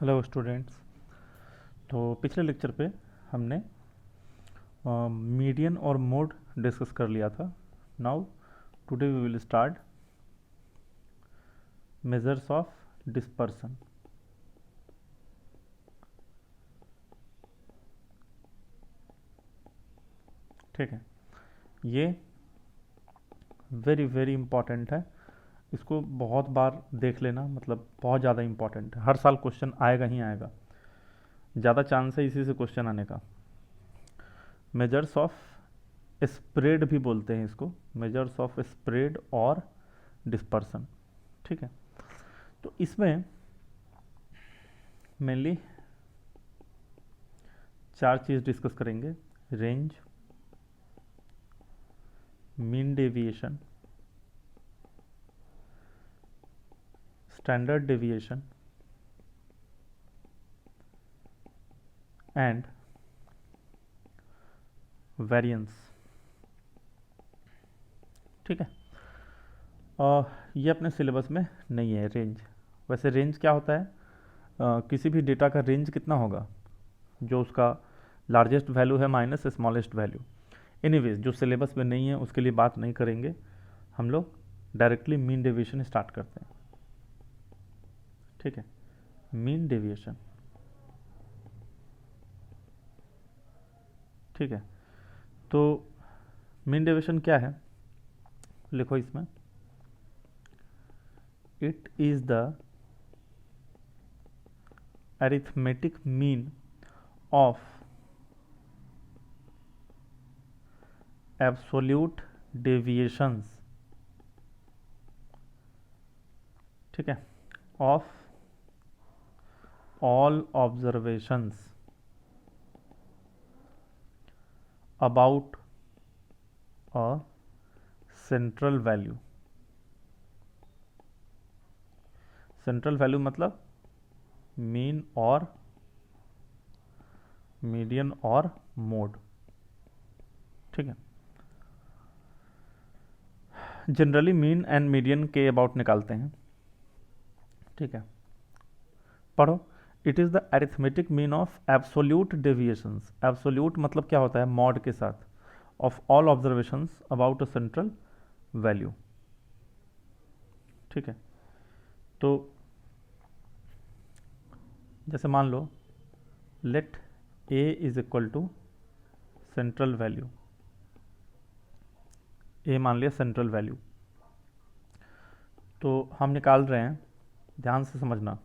Hello students. तो पिछले lecture पे हमने मीडियन और मोड डिस्कस कर लिया था। Now today we will start measures of dispersion. ठीक है, ये वेरी वेरी इंपॉर्टेंट है। इसको बहुत बार देख लेना, मतलब बहुत ज़्यादा इंपॉर्टेंट है। हर साल क्वेश्चन आएगा ही आएगा, ज़्यादा चांस है इसी से क्वेश्चन आने का। मेजर्स ऑफ स्प्रेड भी बोलते हैं इसको, मेजर्स ऑफ स्प्रेड और डिस्पर्सन। ठीक है, तो इसमें मेनली चार चीज़ डिस्कस करेंगे: range, mean deviation, standard deviation and variance. ठीक है, ये अपने सिलेबस में नहीं है रेंज। वैसे रेंज क्या होता है? किसी भी डेटा का रेंज कितना होगा? जो उसका लार्जेस्ट वैल्यू है माइनस स्मॉलेस्ट वैल्यू। एनीवेज, जो सिलेबस में नहीं है उसके लिए बात नहीं करेंगे हम लोग, डायरेक्टली मीन डेविएशन स्टार्ट करते हैं। ठीक है, मीन डेविएशन। ठीक है, तो मीन डेविएशन क्या है? लिखो इसमें, it is the arithmetic mean of absolute deviations. ठीक है, of all observations about a central value. Central value मतलब मीन और मीडियन और मोड। ठीक है, जनरली मीन एंड मीडियन के अबाउट निकालते हैं। ठीक है, पढ़ो। It is the arithmetic mean of absolute deviations. Absolute मतलब क्या होता है? मॉड के साथ। Of all observations about a central value. ठीक है, तो जैसे मान लो let A is equal to central value. A मान लिया सेंट्रल वैल्यू, तो हम निकाल रहे हैं, ध्यान से समझना,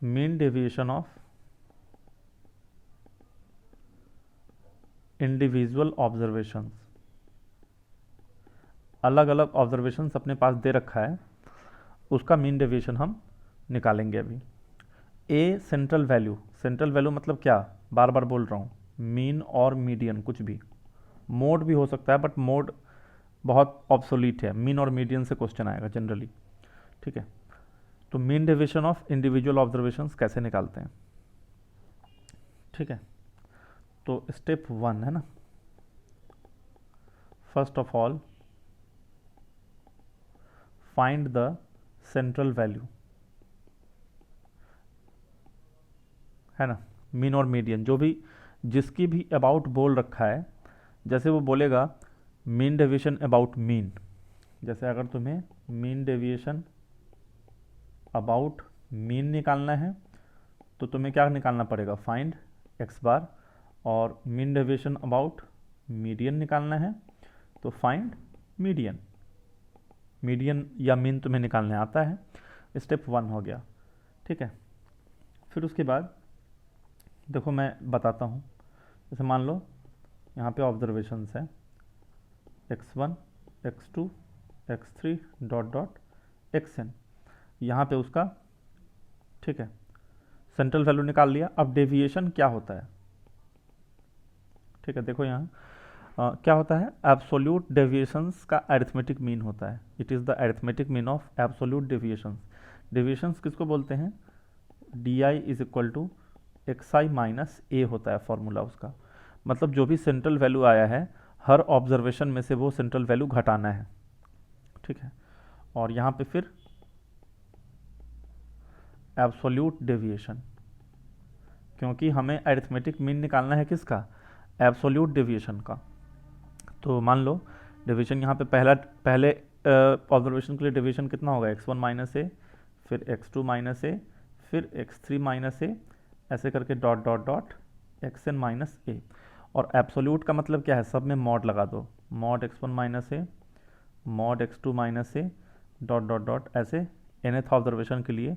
mean deviation of individual observations. अलग अलग ऑब्जर्वेशंस अपने पास दे रखा है, उसका मीन डेविएशन हम निकालेंगे अभी। ए सेंट्रल वैल्यू, सेंट्रल वैल्यू मतलब क्या? बार बार बोल रहा हूँ, मीन और मीडियन कुछ भी। मोड भी हो सकता है बट मोड बहुत ऑब्सोलीट है, मीन और मीडियन से क्वेश्चन आएगा जनरली। ठीक है, तो mean deviation of individual observations कैसे निकालते हैं? ठीक है, तो स्टेप 1 है ना, first of all find the central value, है ना। मीन और मीडियन जो भी, जिसकी भी अबाउट बोल रखा है, जैसे वो बोलेगा मीन डेविएशन अबाउट मीन, जैसे अगर तुम्हें मीन डेविएशन अबाउट मीन निकालना है तो तुम्हें क्या निकालना पड़ेगा? Find x bar. और मीन डेविएशन अबाउट मीडियन निकालना है तो फाइंड मीडियन। मीडियन या मीन तुम्हें निकालने आता है, स्टेप 1 हो गया। ठीक है, फिर उसके बाद देखो मैं बताता हूँ। जैसे मान लो यहाँ पे ऑब्जर्वेशंस है x1, x2, x3 dot dot xn, यहाँ पे उसका, ठीक है, सेंट्रल वैल्यू निकाल लिया। अब डेविएशन क्या होता है? ठीक है, देखो यहाँ क्या होता है? एब्सोल्यूट डेविएशंस का अरिथमेटिक मीन होता है। It is the arithmetic mean of absolute deviations. Deviations किसको बोलते हैं? D I is equal to X I minus A होता है फॉर्मूला उसका। मतलब जो भी सेंट्रल वैल्यू आया है, हर ऑब्जर्वेशन में से वो सेंट्रल वैल्यू घटाना है। ठीक है, और यहाँ पे फिर एब्सोल्यूट डेविएशन, क्योंकि हमें अरिथमेटिक मीन निकालना है किसका, एब्सोल्यूट डेविएशन का। तो मान लो डेविएशन यहाँ पे पहले ऑब्जर्वेशन के लिए डेविएशन कितना होगा, x1 माइनस ए, फिर x2 माइनस ए, फिर x3 माइनस ए, ऐसे करके dot dot dot xn minus A. और एब्सोल्यूट का मतलब क्या है, सब में मॉड लगा दो, मॉड x1 माइनस ए, मॉड x2 माइनस ए, डॉट डॉट डॉट ऐसे nth ऑब्जर्वेशन के लिए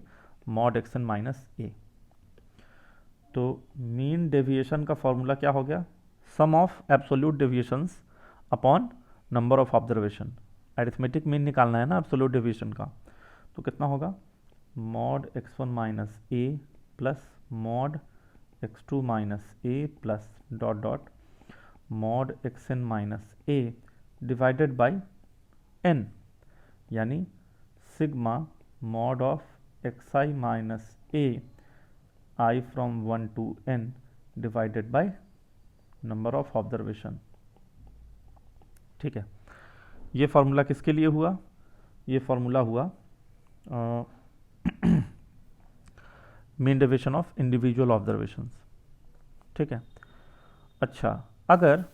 मॉड xn माइनस ए। तो मीन डेविएशन का फॉर्मूला क्या हो गया, sum of absolute deviations upon number of observation. Arithmetic mean निकालना है ना एब्सोल्यूट डेविएशन का, तो कितना होगा, mod x1 minus A plus mod x2 minus A plus dot dot mod xn minus A divided by n, यानी sigma mod of xi minus A i from 1 to n divided by number of observation. ठीक है, ये formula किसके लिए हुआ, ये formula हुआ mean deviation of individual observations. ठीक है, अच्छा अगर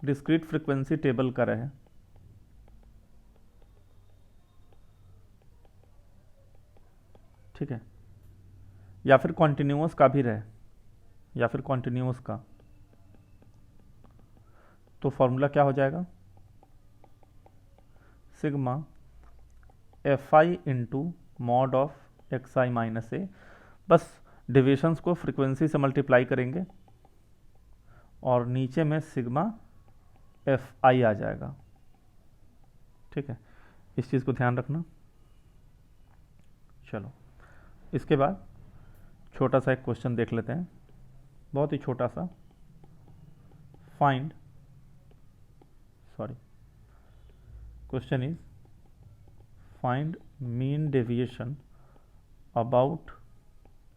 डिस्क्रीट फ्रीक्वेंसी टेबल का रहे, ठीक है, या फिर कॉन्टिन्यूअस का भी रहे, या फिर कॉन्टिन्यूअस का, तो फॉर्मूला क्या हो जाएगा, sigma F I into mod of X I minus A. बस डिविजन्स को फ्रीक्वेंसी से मल्टीप्लाई करेंगे और नीचे में सिग्मा एफ आई आ जाएगा। ठीक है, इस चीज़ को ध्यान रखना। चलो इसके बाद छोटा सा एक क्वेश्चन देख लेते हैं, बहुत ही छोटा सा। Find, sorry, question is find mean deviation about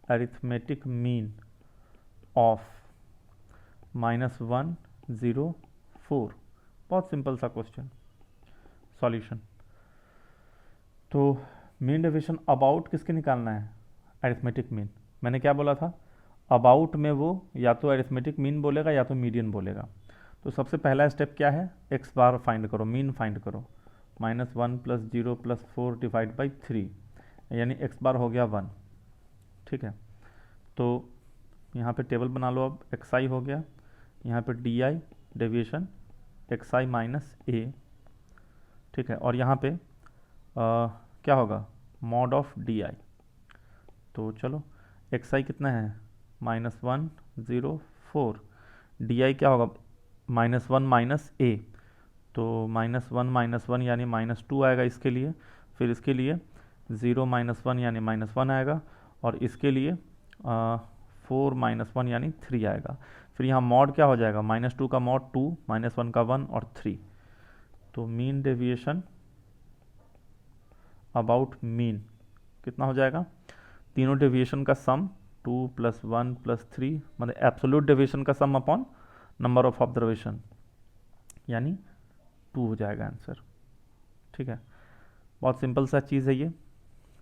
arithmetic mean of -104। बहुत सिंपल सा क्वेश्चन। सॉल्यूशन, तो मीन डेविएशन अबाउट किसके निकालना है, अरिथमेटिक मीन। मैंने क्या बोला था, अबाउट में वो या तो अरिथमेटिक मीन बोलेगा या तो मीडियन बोलेगा। तो सबसे पहला स्टेप क्या है, एक्स बार फाइंड करो, मीन फाइंड करो। -1 + 0 + 4 डिवाइड बाई 3, यानी एक्स बार हो गया 1। ठीक है, तो यहाँ पे टेबल बना लो, अब एक्स आई हो गया, यहाँ पे D I deviation X I minus A. ठीक है, और यहाँ पे क्या होगा, मॉड ऑफ डी आई। तो चलो एक्स आई कितना है, -104, डी आई क्या होगा, -1 माइनस ए, तो -1 - 1 यानी -2 आएगा इसके लिए, फिर इसके लिए 0 - 1 यानी -1 आएगा, और इसके लिए 4 - 1 यानी 3 आएगा। फिर यहाँ मॉड क्या हो जाएगा, -2 का मॉड 2, -1 का 1 और 3। तो मीन डेविएशन अबाउट मीन कितना हो जाएगा, तीनों डेविएशन का सम 2 + 1 + 3, मतलब एब्सोल्यूट डेविएशन का सम अपॉन नंबर ऑफ ऑब्जर्वेशन, यानी 2 हो जाएगा आंसर। ठीक है, बहुत सिंपल सा चीज़ है ये,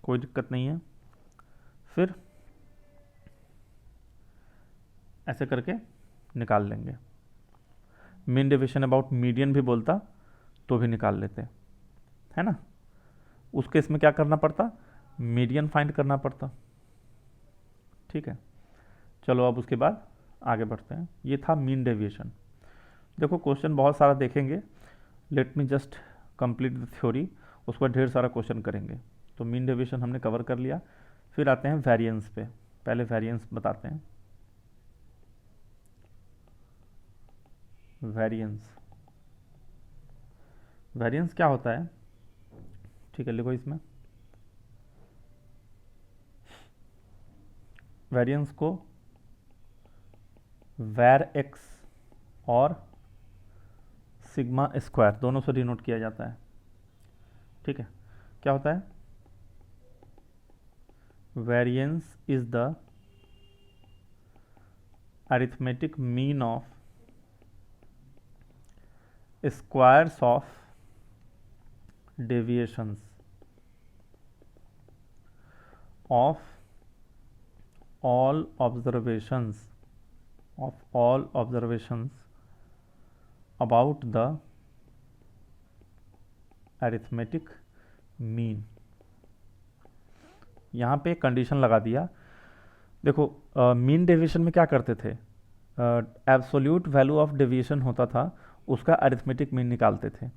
कोई दिक्कत नहीं है। फिर ऐसे करके निकाल लेंगे। मीन डेविएशन अबाउट मीडियन भी बोलता तो भी निकाल लेते, है ना। उसके इसमें क्या करना पड़ता, मीडियन फाइंड करना पड़ता। ठीक है, चलो अब उसके बाद आगे बढ़ते हैं। ये था मीन डेविएशन। देखो क्वेश्चन बहुत सारा देखेंगे, let me just complete the theory, उसके बाद ढेर सारा क्वेश्चन करेंगे। तो मीन डेविएशन हमने कवर कर लिया, फिर आते हैं वेरिएंस पे। पहले वेरिएंस बताते हैं। वेरिएंस, वेरिएंस क्या होता है, ठीक है, लिखो इसमें। वेरिएंस को वैर एक्स और सिग्मा स्क्वायर दोनों से डिनोट किया जाता है। ठीक है, क्या होता है, variance is the arithmetic mean of squares of deviations of all observations about the arithmetic mean. यहाँ पे कंडीशन लगा दिया। देखो मीन डेविएशन में क्या करते थे, एब्सोल्यूट वैल्यू ऑफ डेविएशन होता था, उसका अरिथमेटिक मीन निकालते थे।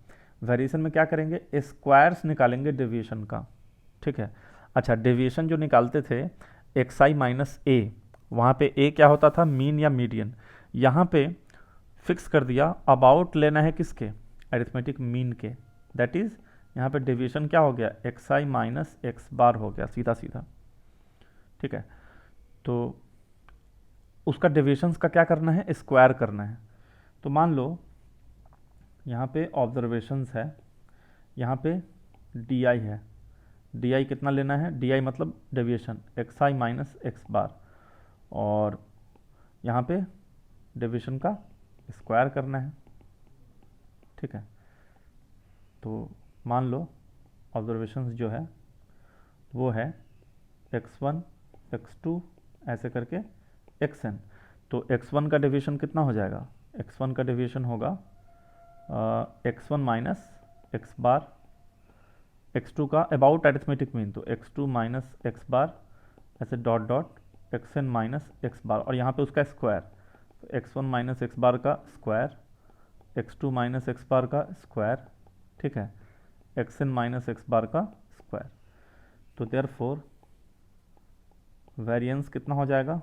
वेरिएशन में क्या करेंगे, स्क्वायर्स निकालेंगे डेविएशन का, ठीक है। अच्छा, डेविएशन जो निकालते थे एक्स आई माइनस ए, वहाँ पे ए क्या होता था, मीन या मीडियन। यहाँ पे फिक्स कर दिया अबाउट लेना है किसके, अरिथमेटिक मीन के। दैट इज यहाँ पे डेविएशन क्या हो गया, एक्स आई माइनस एक्स बार हो गया, सीधा सीधा, ठीक है। तो उसका डेविएशंस का क्या करना है, स्क्वायर करना है। तो मान लो यहाँ पे ऑब्जर्वेशंस है, यहाँ पे डी आई है, डी आई कितना लेना है, डी आई मतलब डेविएशन एक्स आई माइनस एक्स बार, और यहाँ पे डेविएशन का स्क्वायर करना है, ठीक है। तो मान लो ऑब्जर्वेशंस जो है वो है x1 x2 ऐसे करके xn। तो x1 का डेविएशन कितना हो जाएगा, x1 का डेविएशन होगा x1 माइनस एक्स बार, x2 का अबाउट अरिथमेटिक मीन, तो x2 माइनस एक्स बार ऐसे dot dot xn minus x bar, और यहाँ पे उसका स्क्वायर, तो x1 माइनस एक्स बार का square, x2 minus x bar का स्क्वायर, ठीक है, xn माइनस एक्स बार का स्क्वायर। तो देयरफॉर वेरिएंस कितना हो जाएगा,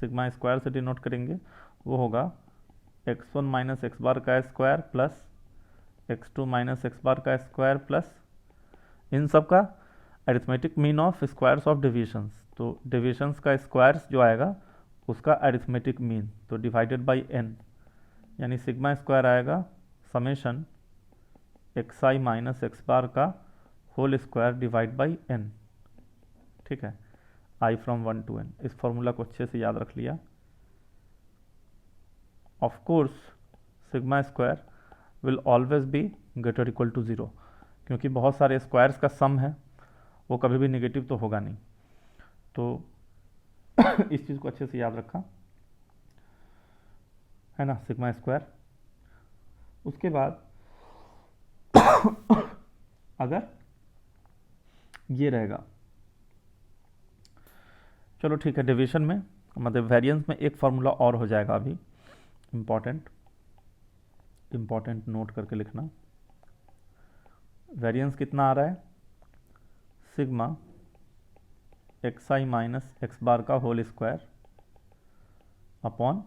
सिग्मा स्क्वायर से डिनोट करेंगे, वो होगा x1 माइनस एक्स बार का square plus x2 minus x bar का स्क्वायर प्लस इन सब का arithmetic mean of squares of deviations. तो डेविएशंस का स्क्वायर्स जो आएगा उसका अरिथमेटिक मीन, तो डिवाइडेड बाई n, यानी सिग्मा स्क्वायर आएगा समेशन एक्स आई माइनस एक्स बार का whole square divide by n, ठीक है, i फ्रॉम 1 to n। इस फॉर्मूला को अच्छे से याद रख लिया। Of course sigma square will always be greater equal to 0, क्योंकि बहुत सारे स्क्वायर्स का सम है, वो कभी भी नेगेटिव तो होगा नहीं। तो इस चीज़ को अच्छे से याद रखा है ना, सिग्मा स्क्वायर। उसके बाद अगर ये रहेगा, चलो ठीक है, डिवीजन में मतलब वेरिएंस में एक फार्मूला और हो जाएगा अभी, इम्पॉर्टेंट नोट करके लिखना। वेरिएंस कितना आ रहा है, सिग्मा एक्स आई माइनस एक्स बार का होल स्क्वायर अपॉन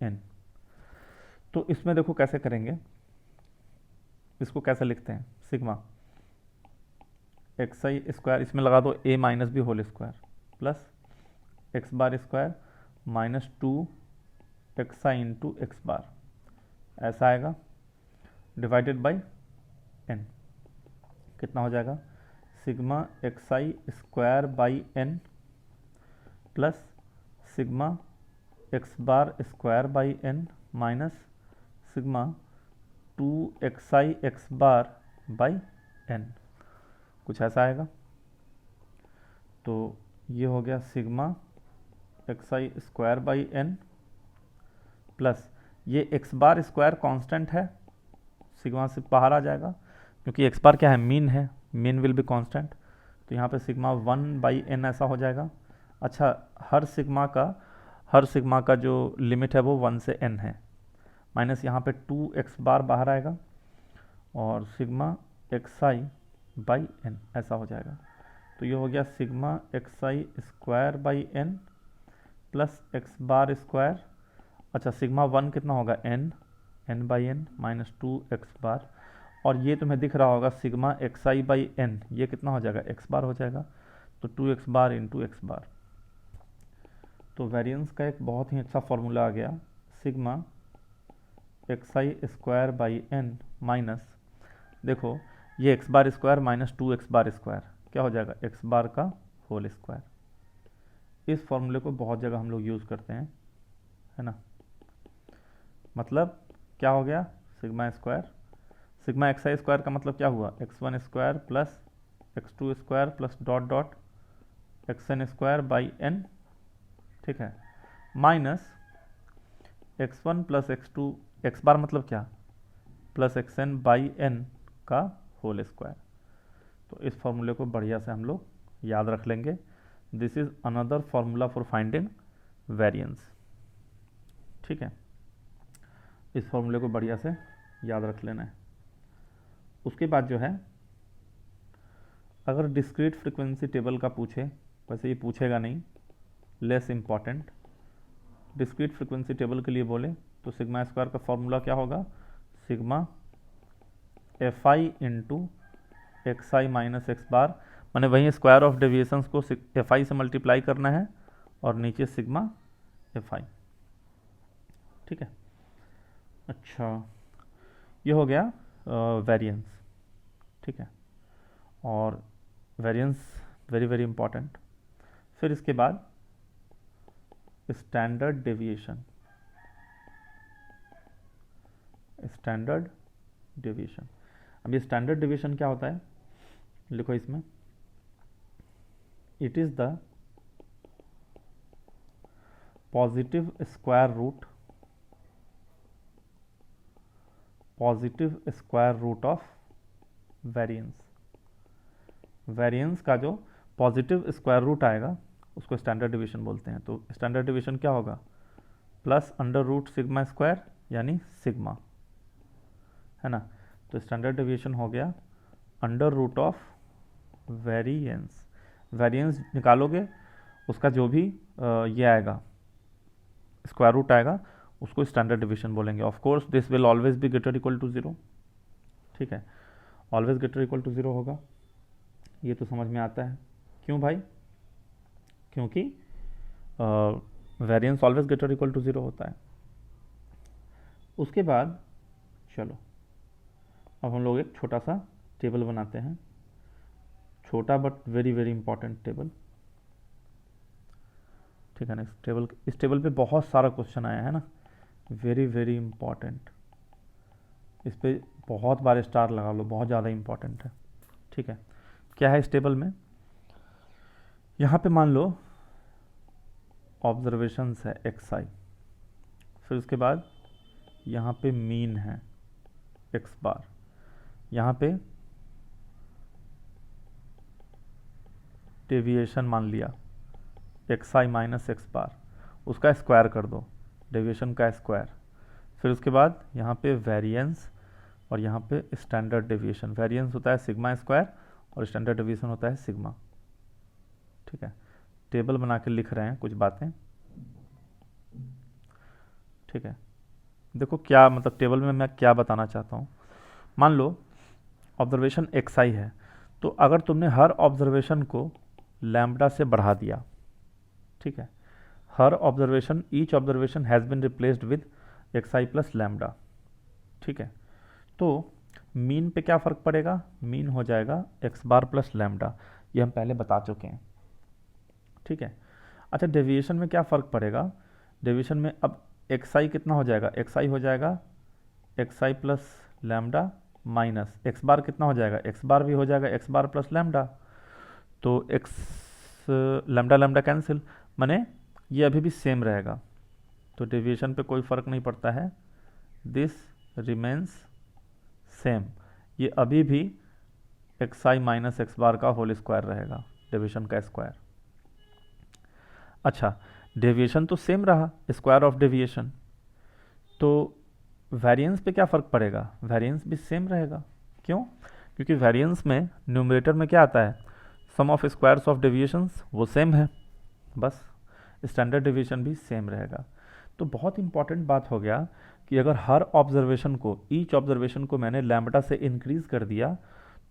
n। तो इसमें देखो कैसे करेंगे, इसको कैसे लिखते हैं, सिग्मा एक्स आई स्क्वायर, इसमें लगा दो a minus B whole square plus X bar square minus 2 X I into X bar, ऐसा आएगा, डिवाइडेड बाई n। कितना हो जाएगा, sigma x I square by n plus sigma X bar square by n minus sigma 2 X I X bar by n, कुछ ऐसा आएगा। तो ये हो गया sigma x I square by n plus ये एक्स बार स्क्वायर कांस्टेंट है, sigma से बाहर आ जाएगा, क्योंकि एक्स बार क्या है, मीन है, मीन विल बी कांस्टेंट। तो यहाँ पे सिग्मा 1 बाई n ऐसा हो जाएगा। अच्छा, हर सिग्मा का जो लिमिट है वो 1 से n है, माइनस यहाँ पे 2 एक्स बार बाहर आएगा और sigma x I by n ऐसा हो जाएगा। तो ये हो गया sigma x I square by n plus X bar square. अच्छा, सिग्मा 1 कितना होगा, n by n minus 2 X bar, और ये तुम्हें दिख रहा होगा sigma x I by n, ये कितना हो जाएगा, एक्स बार हो जाएगा, तो 2 एक्स बार इंटू एक्स बार। तो वेरिएंस का एक बहुत ही अच्छा फॉर्मूला आ गया, sigma x I square by n minus, देखो ये X bar square minus 2 X bar square क्या हो जाएगा, एक्स बार का होल स्क्वायर। इस फॉर्मूले को बहुत जगह हम लोग यूज़ करते हैं, है ना। मतलब क्या हो गया, sigma square, sigma x I square का मतलब क्या हुआ, x1 square plus x2 square plus dot dot X N square by N, ठीक है, minus X one plus X two, X bar मतलब क्या, plus X N by N का whole square. तो इस फॉर्मूले को बढ़िया से हम लोग याद रख लेंगे। This is another formula for finding variance, ठीक है, इस फॉर्मूले को बढ़िया से याद रख लेना है। उसके बाद जो है, अगर डिस्क्रीट फ्रीक्वेंसी टेबल का पूछे, वैसे ये पूछेगा नहीं, less important, discrete frequency table के लिए बोले तो सिग्मा स्क्वायर का फॉर्मूला क्या होगा, sigma F I into X I minus x bar, मैंने वहीं स्क्वायर ऑफ डेविएशंस को एफ आई से मल्टीप्लाई करना है और नीचे सिग्मा एफ आई, ठीक है। अच्छा, ये हो गया वेरिएंस, ठीक है, और वेरिएंस वेरी वेरी इंपॉर्टेंट। फिर इसके बाद स्टैंडर्ड डेविएशन, स्टैंडर्ड डेविएशन। अब ये स्टैंडर्ड डेविएशन क्या होता है, लिखो इसमें, it is the positive square root, positive square root of variance. Variance का जो पॉजिटिव स्क्वायर रूट आएगा उसको स्टैंडर्ड डेविएशन बोलते हैं। तो स्टैंडर्ड डेविएशन क्या होगा, plus under root sigma square यानी सिग्मा, है ना। तो स्टैंडर्ड डेविएशन हो गया under root of variance. Variance निकालोगे उसका जो भी ये आएगा स्क्वायर रूट आएगा उसको स्टैंडर्ड डेविएशन बोलेंगे। Of course this will always be greater equal to zero, ठीक है, always greater equal to zero होगा, ये तो समझ में आता है। क्यों भाई, क्योंकि variance always greater equal to zero होता है। उसके बाद चलो अब हम लोग एक छोटा सा टेबल बनाते हैं, छोटा but very very important table, ठीक है ना। इस टेबल पे बहुत सारा क्वेश्चन आया है ना, वेरी वेरी इंपॉर्टेंट, इस पे बहुत बार स्टार लगा लो, बहुत ज़्यादा इंपॉर्टेंट है, ठीक है। क्या है इस टेबल में, यहाँ पे मान लो ऑब्जर्वेशंस है एक्स आई, फिर उसके बाद यहाँ पे मीन है एक्स बार, यहाँ पे डेविएशन मान लिया एक्स आई माइनस एक्स बार, उसका स्क्वायर कर दो, डेविएशन का स्क्वायर, फिर उसके बाद यहाँ पे वेरिएंस और यहाँ पे स्टैंडर्ड डेविएशन। वेरिएंस होता है सिग्मा स्क्वायर और स्टैंडर्ड डेविएशन होता है सिग्मा, ठीक है। टेबल बना के लिख रहे हैं कुछ बातें, ठीक है। देखो क्या मतलब टेबल में मैं क्या बताना चाहता हूँ। मान लो ऑब्जर्वेशन एक्स आई है, तो अगर तुमने हर ऑब्जर्वेशन को लैम्बडा से बढ़ा दिया, ठीक है, हर observation, each observation has been replaced with X I plus lambda, ठीक है, तो मीन पे क्या फ़र्क पड़ेगा, मीन हो जाएगा एक्स बार प्लस लैम्बडा, ये हम पहले बता चुके हैं, ठीक है। अच्छा, डेविएशन में क्या फ़र्क पड़ेगा, डेविएशन में अब एक्स आई कितना हो जाएगा, एक्स आई हो जाएगा x I plus lambda minus x बार कितना हो जाएगा, एक्स बार भी हो जाएगा एक्स बार प्लस लैम्बडा, तो एक्स लैम्बडा लैम्बडा कैंसिल, माने ये अभी भी सेम रहेगा, तो डेविएशन पे कोई फ़र्क नहीं पड़ता है, दिस रिमेंस सेम, ये अभी भी एक्स आई माइनस एक्स बार का होल स्क्वायर रहेगा, डेविएशन का स्क्वायर। अच्छा, डेविएशन तो सेम रहा, स्क्वायर ऑफ डेविएशन, तो वेरिएंस पे क्या फ़र्क पड़ेगा, वेरिएंस भी सेम रहेगा। क्यों, क्योंकि वेरिएंस में न्यूमरेटर में क्या आता है, सम ऑफ स्क्वायर्स ऑफ डेविएशंस, वो सेम है, बस स्टैंडर्ड डेविएशन भी सेम रहेगा। तो बहुत इंपॉर्टेंट बात हो गया कि अगर हर ऑब्जर्वेशन को, ईच ऑब्जर्वेशन को मैंने लैम्बडा से इंक्रीज कर दिया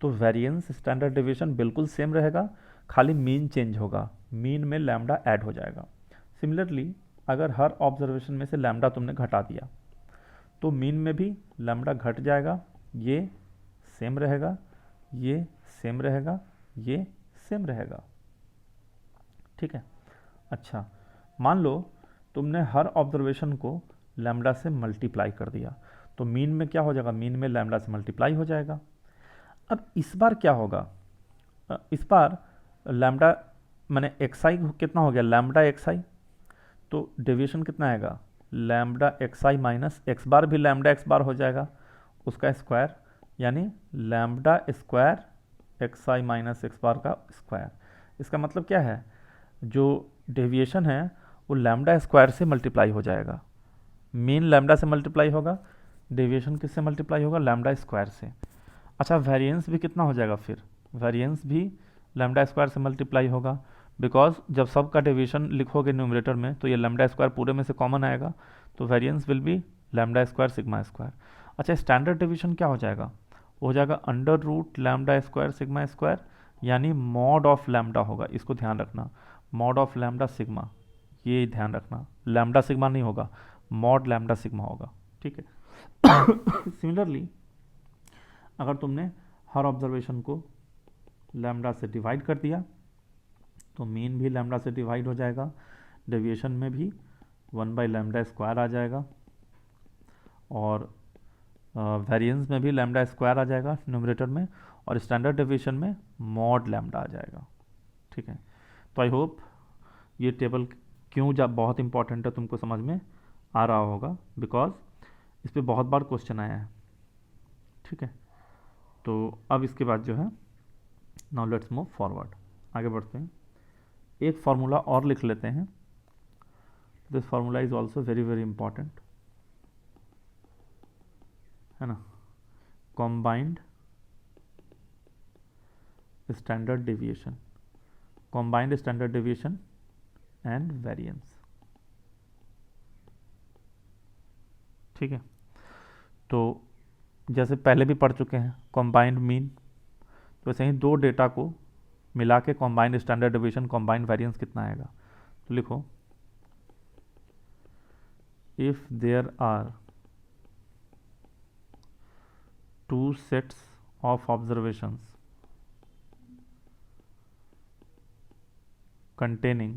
तो वेरिएंस स्टैंडर्ड डेविएशन बिल्कुल सेम रहेगा, खाली मीन चेंज होगा, मीन में लैम्बडा ऐड हो जाएगा। सिमिलरली अगर हर ऑब्जर्वेशन में से लैम्बडा तुमने घटा दिया तो मीन में भी लैम्बडा घट जाएगा, ये सेम रहेगा, ये सेम रहेगा, ये सेम रहेगा, ठीक है। अच्छा, मान लो तुमने हर ऑब्जर्वेशन को लैम्बडा से मल्टीप्लाई कर दिया, तो मीन में क्या हो जाएगा, मीन में लैम्बडा से मल्टीप्लाई हो जाएगा। अब इस बार क्या होगा, इस बार लैम्बडा मैंने एक्स आई कितना हो गया, लैम्बडा एक्स आई, तो डेविएशन कितना आएगा, लैम्बडा एक्स आई माइनस एक्स बार भी लैम्बडा एक्स बार हो जाएगा उसका स्क्वायर, यानी लैम्बडा स्क्वायर एक्स आई माइनस एक्स बार का स्क्वायर। इसका मतलब क्या है, जो डेविएशन है वो लैम्बडा स्क्वायर से मल्टीप्लाई हो जाएगा, मीन लैम्बडा से मल्टीप्लाई होगा, डेविएशन किससे मल्टीप्लाई होगा, लैम्बडा स्क्वायर से। अच्छा वेरिएंस भी कितना हो जाएगा फिर, वेरिएंस भी लैम्बडा स्क्वायर से मल्टीप्लाई होगा, बिकॉज जब सब का डेविएशन लिखोगे न्यूमरेटर में तो ये लैम्बडा स्क्वायर पूरे में से कॉमन आएगा, तो variance will be lambda square sigma square. अच्छा स्टैंडर्ड डेविएशन क्या हो जाएगा, हो जाएगा under root lambda square sigma square, यानी मॉड ऑफ लैम्बडा होगा, इसको ध्यान रखना, मॉड ऑफ लैम्बडा सिग्मा, ये ध्यान रखना, लैम्बडा सिग्मा नहीं होगा, मॉड लैम्बडा सिग्मा होगा, ठीक है। सिमिलरली अगर तुमने हर ऑब्जर्वेशन को लैम्बडा से डिवाइड कर दिया तो मीन भी लैम्बडा से डिवाइड हो जाएगा, डेविएशन में भी 1/लैम्बडा स्क्वायर आ जाएगा, और वेरिएंस में भी लैम्बडा स्क्वायर आ जाएगा न्यूमरेटर में, और स्टैंडर्ड डेविएशन में मॉड लैम्बडा आ जाएगा, ठीक है। तो आई होप ये टेबल क्यों बहुत इंपॉर्टेंट है तुमको समझ में आ रहा होगा, बिकॉज इस पर बहुत बार क्वेश्चन आया है, ठीक है। तो अब इसके बाद जो है नाउ लेट्स मूव फॉरवर्ड, आगे बढ़ते हैं, एक फार्मूला और लिख लेते हैं, this formula is also very very important, है ना, combined standard deviation, combined standard deviation and variance, ठीक है। तो जैसे पहले भी पढ़ चुके हैं कॉम्बाइंड मीन, तो वैसे ही दो डेटा को मिला के combined standard deviation combined variance कितना आएगा, तो लिखो if there are two sets of observations containing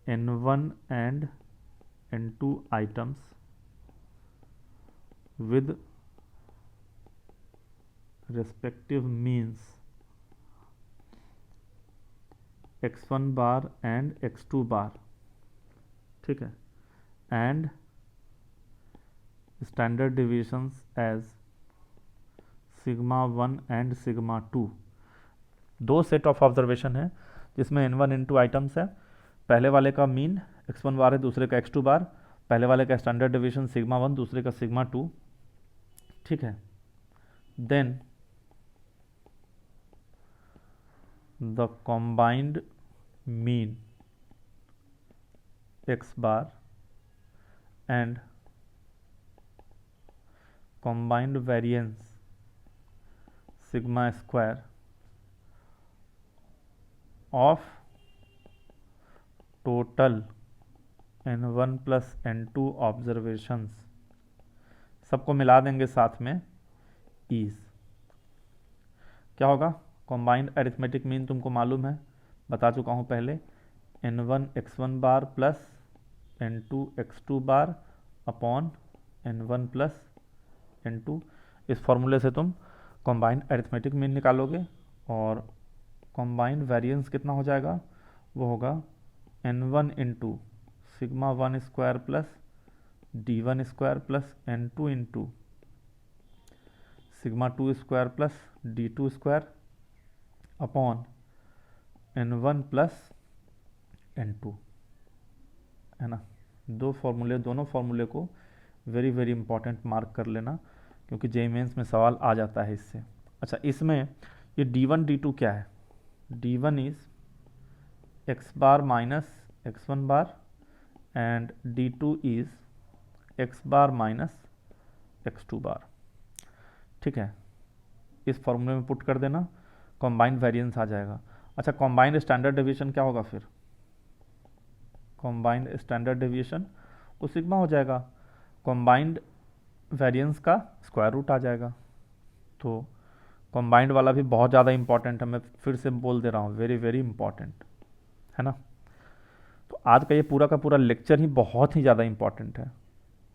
n1 and n2 items with respective means x1 bar and x2 bar, ठीक है, and standard deviations as sigma 1 and sigma 2, दो set of observation है जिसमें n1 n2 items है, पहले वाले का mean x1 बार है, दूसरे का x2 बार, पहले वाले का स्टैंडर्ड डेविएशन सिग्मा 1, दूसरे का सिग्मा 2, ठीक है। Then the combined mean x bar and combined variance sigma square of total n1 plus n2 observations, सबको मिला देंगे साथ में इज, क्या होगा, कॉम्बाइंड अरिथमेटिक मीन तुमको मालूम है, बता चुका हूँ पहले, n1 x1 bar plus n2 x2 bar upon n1 plus n2, इस फॉर्मूले से तुम कॉम्बाइंड अरिथमेटिक मीन निकालोगे, और कॉम्बाइंड वेरिएंस कितना हो जाएगा, वो होगा n1 into sigma 1 square plus d1 square plus n2 into sigma 2 square plus d2 square upon n1 plus n2, है ना। दो फॉर्मूले, दोनों फॉर्मूले को वेरी वेरी इंपॉर्टेंट मार्क कर लेना, क्योंकि जेईई मेंस में सवाल आ जाता है इससे। अच्छा इसमें ये d1 d2 क्या है, d1 is x bar minus x1 bar and d2 is x bar minus x2 बार, ठीक है। इस फॉर्मूले में पुट कर देना, कॉम्बाइंड वेरिएंस आ जाएगा। अच्छा कॉम्बाइंड स्टैंडर्ड डेविएशन क्या होगा फिर, कॉम्बाइंड स्टैंडर्ड डेविएशन वो सिग्मा हो जाएगा, कॉम्बाइंड वेरिएंस का स्क्वायर रूट आ जाएगा। तो कॉम्बाइंड वाला भी बहुत ज़्यादा इंपॉर्टेंट है, मैं फिर से बोल दे रहा हूँ, वेरी वेरी इंपॉर्टेंट, है ना। तो आज का ये पूरा का पूरा लेक्चर ही बहुत ही ज़्यादा इंपॉर्टेंट है,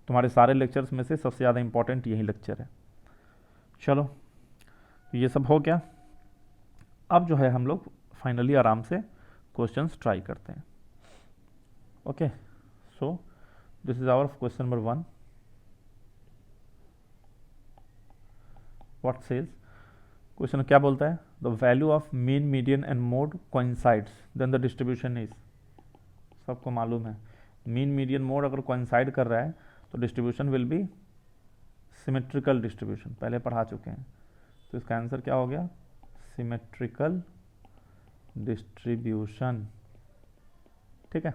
तुम्हारे सारे लेक्चर्स में से सबसे ज़्यादा इंपॉर्टेंट यही लेक्चर है। चलो ये सब हो गया, अब जो है हम लोग फाइनली आराम से क्वेश्चंस ट्राई करते हैं. Okay, so this is our question number 1. What says question, क्या बोलता है? The value of mean, median and mode coincides then the distribution is. सबको मालूम है मीन, मीडियन, मोड अगर कोइंसाइड कर रहा है तो distribution will be symmetrical distribution. पहले पढ़ा चुके हैं. तो इसका आंसर क्या हो गया? Symmetrical distribution. ठीक है.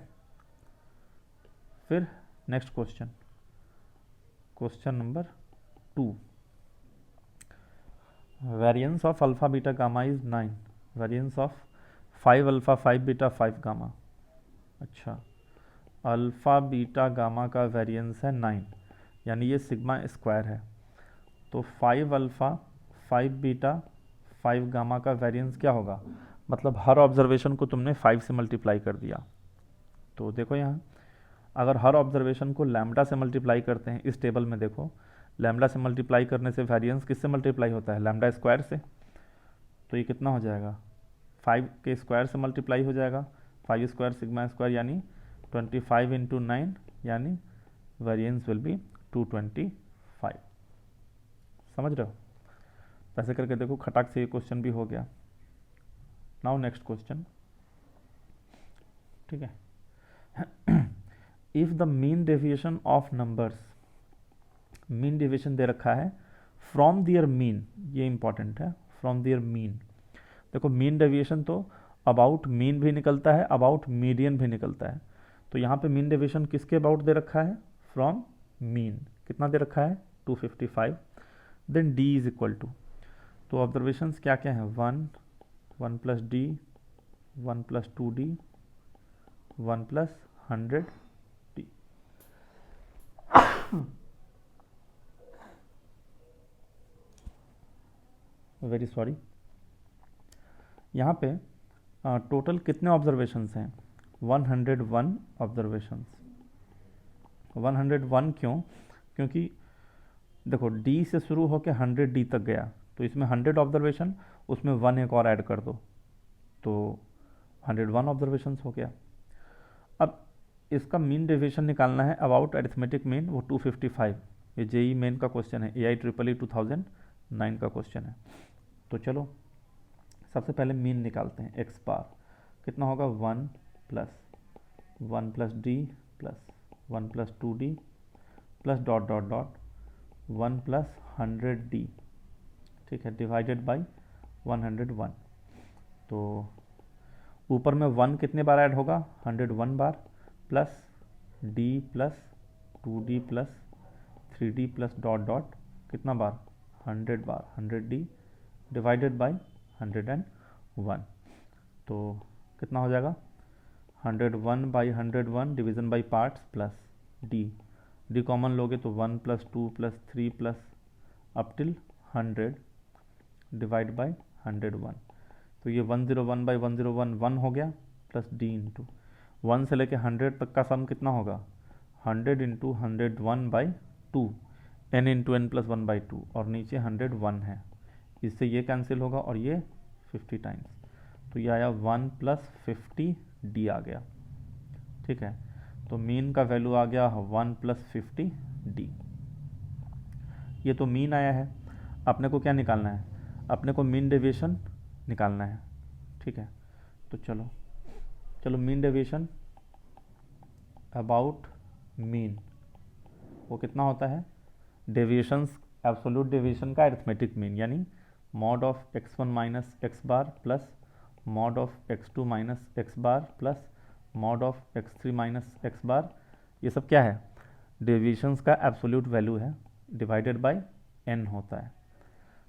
फिर next question, question number 2. Variance of alpha beta gamma is 9. Variance of 5 alpha 5 beta 5 gamma. अच्छा, अल्फा बीटा गामा का वेरिएंस है 9, यानी ये सिग्मा स्क्वायर है. तो 5 अल्फा 5 बीटा 5 गामा का वेरिएंस क्या होगा? मतलब हर ऑब्जर्वेशन को तुमने 5 से मल्टीप्लाई कर दिया. तो देखो यहाँ, अगर हर ऑब्जर्वेशन को लैम्बडा से मल्टीप्लाई करते हैं, इस टेबल में देखो, लैम्बडा से मल्टीप्लाई करने से वेरिएंस किससे मल्टीप्लाई होता है? लैम्बडा स्क्वायर से. तो ये कितना हो जाएगा? 5 के स्क्वायर से मल्टीप्लाई हो जाएगा. 5 स्क्वायर सिग्मा स्क्वायर यानी 25 इंटू 9, यानी वेरिएंस विल बी 225. समझ रहे हो? ऐसे करके देखो, खटाक से ये क्वेश्चन भी हो गया. Now next question. ठीक है. If the mean deviation of numbers, mean deviation दे रखा है फ्रॉम दियर मीन, ये इंपॉर्टेंट है, फ्रॉम दियर मीन. देखो मीन डेविएशन तो अबाउट मीन भी निकलता है, अबाउट मीडियन भी निकलता है. तो यहाँ पे मीन डेविएशन किसके अबाउट दे रखा है? From mean. कितना दे रखा है? 255. Then D is equal to, तो ऑब्जर्वेशंस क्या क्या हैं? 1, 1 plus D, 1 plus 2d, 1 plus 100d. Very sorry. यहाँ पे टोटल कितने ऑब्जर्वेशंस हैं? 101 ऑब्जर्वेशंस. 101 क्यों? क्योंकि देखो डी से शुरू होकर 100d तक गया, तो इसमें 100 ऑब्जर्वेशन, उसमें 1 एक और ऐड कर दो, तो 101 ऑब्जर्वेशंस हो गया. अब इसका मीन डेविएशन निकालना है अबाउट अरिथमेटिक मीन, वो 255. ये जेई मेन का क्वेश्चन है, AIEEE 2009 का क्वेश्चन है. तो चलो सबसे पहले मीन निकालते हैं. एक्स बार कितना होगा? 1 plus D plus 1 plus 2d plus dot dot dot 1 plus 100d. ठीक है, डिवाइडेड बाई 101. तो ऊपर में 1 कितने बार ऐड होगा? 101 बार, plus d plus 2d plus 3d plus dot dot कितना बार? 100 बार, 100d डिवाइडेड बाई 101. तो कितना हो जाएगा? 101 by 101 division by parts plus D common लोगे तो 1 plus 2 plus 3 plus up till 100 divide by 101. तो ये 101 बाई 101 1 हो गया, प्लस डी इंटू 1 से लेके 100 तक का सम कितना होगा? 100 into 101 by 2, n into N plus 1 by 2, और नीचे 101 है. इससे ये कैंसिल होगा और ये 50 टाइम्स. तो ये आया 1 प्लस 50d आ गया. ठीक है, तो मीन का वैल्यू आ गया 1 प्लस 50d. ये तो मीन आया है. अपने को क्या निकालना है? अपने को मीन डेविएशन निकालना है. ठीक है, तो चलो मीन डेविएशन अबाउट मीन वो कितना होता है? डेविएशंस, एब्सोल्यूट डेविएशन का अरिथमेटिक मीन, यानी mod of x1 minus x bar plus mod of x2 minus x bar plus mod of x3 minus x bar. ये सब क्या है? डेविएशंस का एब्सोल्यूट वैल्यू है, डिवाइडेड बाय n होता है.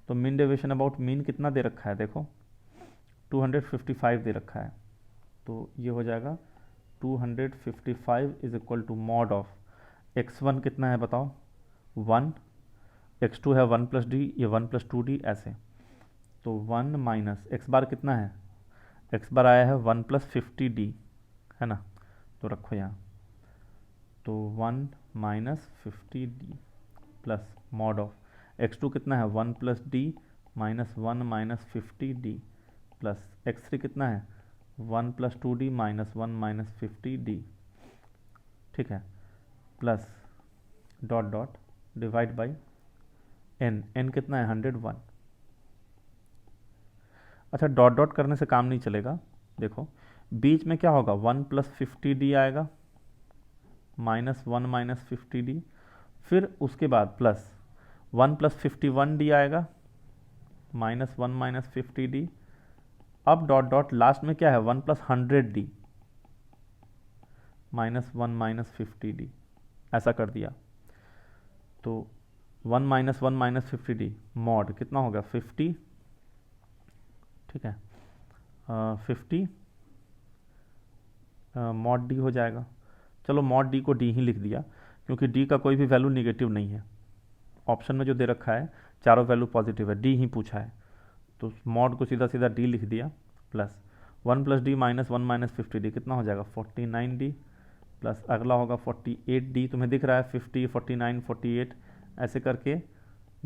तो मीन डेविएशन अबाउट मीन कितना दे रखा है? देखो 255 दे रखा है. तो ये हो जाएगा 255 is equal to mod of x1 कितना है बताओ? 1, x2 है 1 प्लस डी, ये 1 प्लस 2d ऐसे. तो 1 माइनस एक्स बार कितना है? एक्स बार आया है 1 प्लस 50d, है ना? तो रखो यहाँ. तो 1 minus 50d plus mod of x2 कितना है? 1 plus D minus 1 minus 50d plus x3 कितना है 1 + 2d - 1 - 50d, ठीक है, plus dot dot divide by n कितना है 101। अच्छा, डॉट डॉट करने से काम नहीं चलेगा, देखो बीच में क्या होगा 1 + 50d आएगा -1 - 50d, फिर उसके बाद प्लस 1 + 51d आएगा -1 - 50d, अब डॉट डॉट लास्ट में क्या है 1 + 100d -1 - 50d, ऐसा कर दिया। तो 1 - 1 - 50d मॉड कितना होगा 50, ठीक है, 50 मॉड डी हो जाएगा। चलो मॉड डी को डी ही लिख दिया, क्योंकि डी का कोई भी वैल्यू निगेटिव नहीं है, ऑप्शन में जो दे रखा है चारों वैल्यू पॉजिटिव है, डी ही पूछा है, तो मॉड को सीधा सीधा डी लिख दिया, प्लस 1 + d - 1 - 50d कितना हो जाएगा 49d, प्लस अगला होगा 48d, तुम्हें दिख रहा है 50 49 48 ऐसे करके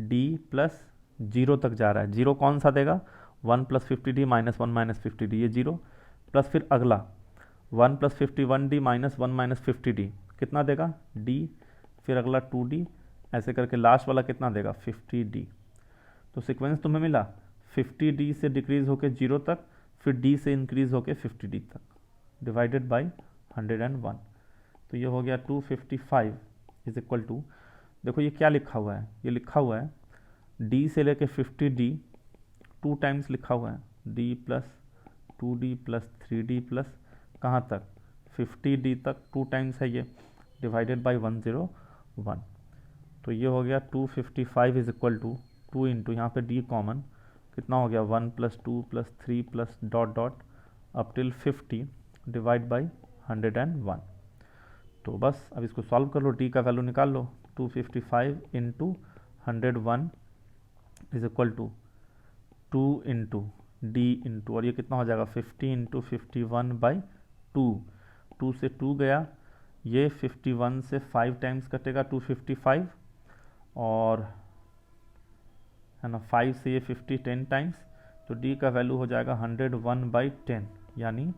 d प्लस जीरो तक जा रहा है, जीरो कौन सा देगा 1 + 50d - 1 - 50d, ये जीरो, प्लस फिर अगला 1 + 51d - 1 - 50d कितना देगा d, फिर अगला 2d, ऐसे करके लास्ट वाला कितना देगा 50d। तो सीक्वेंस तुम्हें मिला 50d से डिक्रीज होके जीरो तक, फिर d से इंक्रीज होके 50d तक, डिवाइडेड बाई 101। तो ये हो गया 255 इज इक्वल टू, देखो ये क्या लिखा हुआ है, ये लिखा हुआ है d से लेके 50d 2 टाइम्स लिखा हुआ है, d + 2d + 3d प्लस कहाँ तक 50d तक 2 टाइम्स है ये, डिवाइडेड बाई 101। तो ये हो गया 255 इज इक्वल टू 2 इंटू यहाँ पे d कॉमन कितना हो गया 1 + 2 + 3 plus dot dot up till 50 divide by 101। तो बस अब इसको सॉल्व कर लो, d का वैल्यू निकाल लो, 255 into 101 is equal to 2 into D into, और ये कितना हो जाएगा 50 इंटू 51/2, 2 से 2 गया, ये 51 से 5 टाइम्स कटेगा 255, और है ना 5 से ये 50 10 टाइम्स, तो d का वैल्यू हो जाएगा 101/10, यानी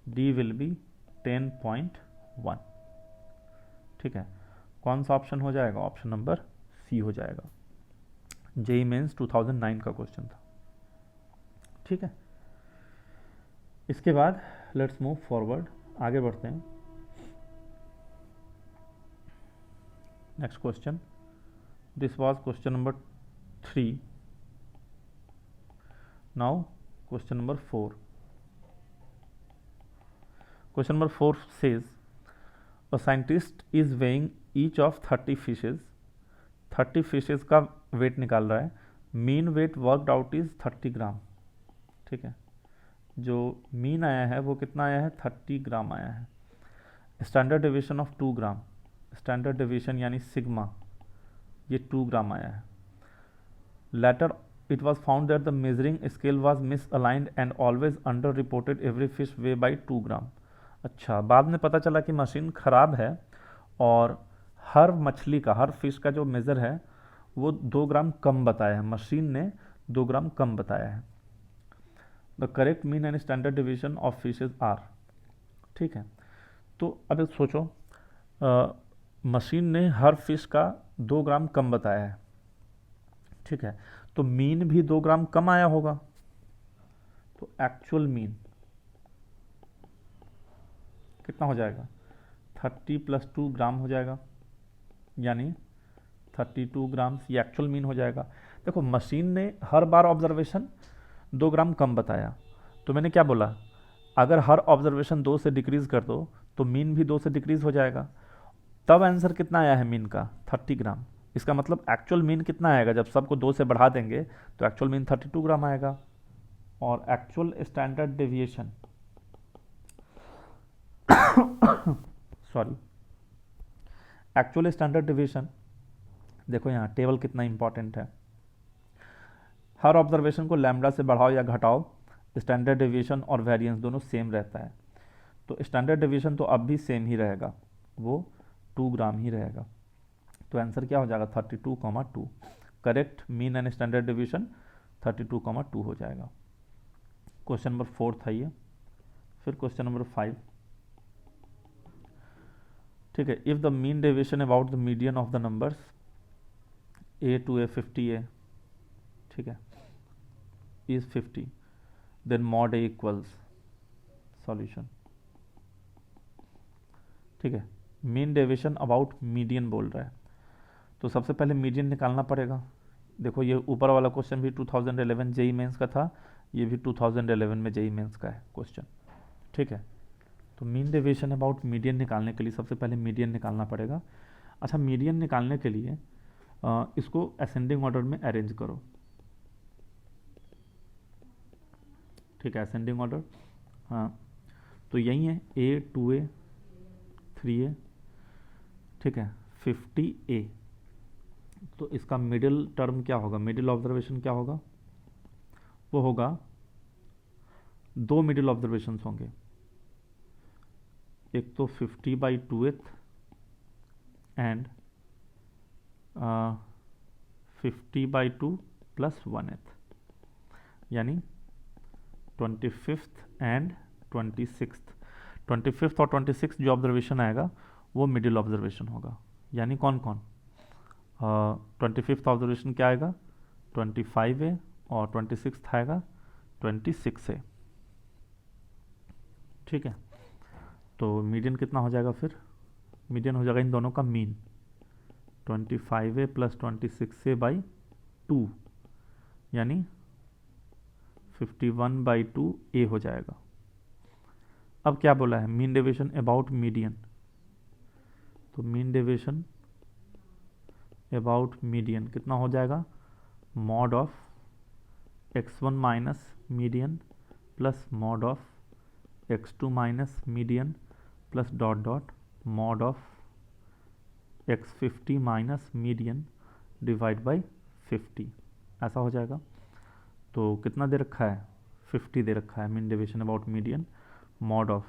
d विल बी 10.1, ठीक है। कौन सा ऑप्शन हो जाएगा, ऑप्शन नंबर सी हो जाएगा, जेईई मेंस 2009 का क्वेश्चन था, ठीक है। इसके बाद लेट्स मूव फॉरवर्ड, आगे बढ़ते हैं। Next question, this was question number 3, now question number 4। Question number 4 says a scientist is weighing each of 30 fishes, 30 fishes का वेट निकाल रहा है, mean weight worked out is 30 gram, ठीक है, जो मीन आया है वो कितना आया है 30 ग्राम आया है। Standard deviation of 2 gram, standard deviation यानी सिग्मा, ये 2 ग्राम आया है। Later it was found that the measuring scale was misaligned and always under reported every fish weigh by 2 gram. अच्छा, बाद में पता चला कि मशीन ख़राब है और हर मछली का, हर फिश का जो मेज़र है वो 2 ग्राम कम बताया है, मशीन ने 2 ग्राम कम बताया है। The correct mean and standard division of fishes are, ठीक है। तो अब सोचो मशीन ने हर फिश का 2 ग्राम कम बताया है, ठीक है, तो मीन भी 2 ग्राम कम आया होगा, तो एक्चुअल मीन कितना हो जाएगा 30 + 2 ग्राम हो जाएगा, यानी 32 ग्राम, ये एक्चुअल मीन हो जाएगा। देखो मशीन ने हर बार ऑब्जर्वेशन 2 ग्राम कम बताया, तो मैंने क्या बोला, अगर हर ऑब्जर्वेशन 2 से डिक्रीज कर दो तो मीन भी 2 से डिक्रीज हो जाएगा, तब आंसर कितना आया है मीन का 30 ग्राम। इसका मतलब एक्चुअल मीन कितना आएगा, जब सबको 2 से बढ़ा देंगे तो एक्चुअल मीन 32 ग्राम आएगा। और actual standard deviation sorry, actual standard deviation, देखो यहाँ टेबल कितना इंपॉर्टेंट है, हर ऑब्जर्वेशन को लैम्बडा से बढ़ाओ या घटाओ, स्टैंडर्ड डेविएशन और वेरिएंस दोनों सेम रहता है, तो स्टैंडर्ड डेविएशन तो अब भी सेम ही रहेगा, वो 2 ग्राम ही रहेगा। तो आंसर क्या हो जाएगा 32,2, correct mean and standard deviation 32,2 हो जाएगा। क्वेश्चन नंबर 4 था ये। फिर क्वेश्चन नंबर 5, ठीक है। If the mean deviation about the median of the numbers a to a 50a, ठीक है, is 50, then mod a equals solution, ठीक है। मीन डेविएशन अबाउट मीडियन बोल रहा है, तो सबसे पहले मीडियन निकालना पड़ेगा। देखो ये ऊपर वाला क्वेश्चन भी 2011 जेई मेंस का था, ये भी 2011 में जेई मेंस का है क्वेश्चन, ठीक है। तो मीन डेविएशन अबाउट मीडियन निकालने के लिए सबसे पहले मीडियन निकालना पड़ेगा। अच्छा, मीडियन निकालने के लिए इसको असेंडिंग ऑर्डर में अरेंज करो, ठीक है, असेंडिंग ऑर्डर। हाँ, तो यही है a 2a 3a, ठीक है, 50a। तो इसका मिडिल टर्म क्या होगा, मिडिल ऑब्जर्वेशन क्या होगा, वो होगा, दो मिडिल ऑब्जर्वेशन होंगे, एक तो 50/2th एंड 50/2 + 1th, यानी 25th एंड 26th। 25th और 26th जो ऑब्जर्वेशन आएगा वो मिडिल ऑब्जर्वेशन होगा। यानी कौन कौन, 25th ऑब्जर्वेशन क्या आएगा, 25a, और 26th आएगा 26a, ठीक है। तो मीडियन कितना हो जाएगा, फिर मीडियन हो जाएगा इन दोनों का मीन 25a + 26a/2, यानी 51/2a हो जाएगा। अब क्या बोला है, मीन डेविएशन अबाउट मीडियन, तो मीन डेविएशन अबाउट मीडियन कितना हो जाएगा, mod of x1 minus median plus mod of x2 minus median plus dot dot mod of x50 minus median divide by 50, ऐसा हो जाएगा। तो कितना दे रखा है, 50 दे रखा है mean deviation about median, mod of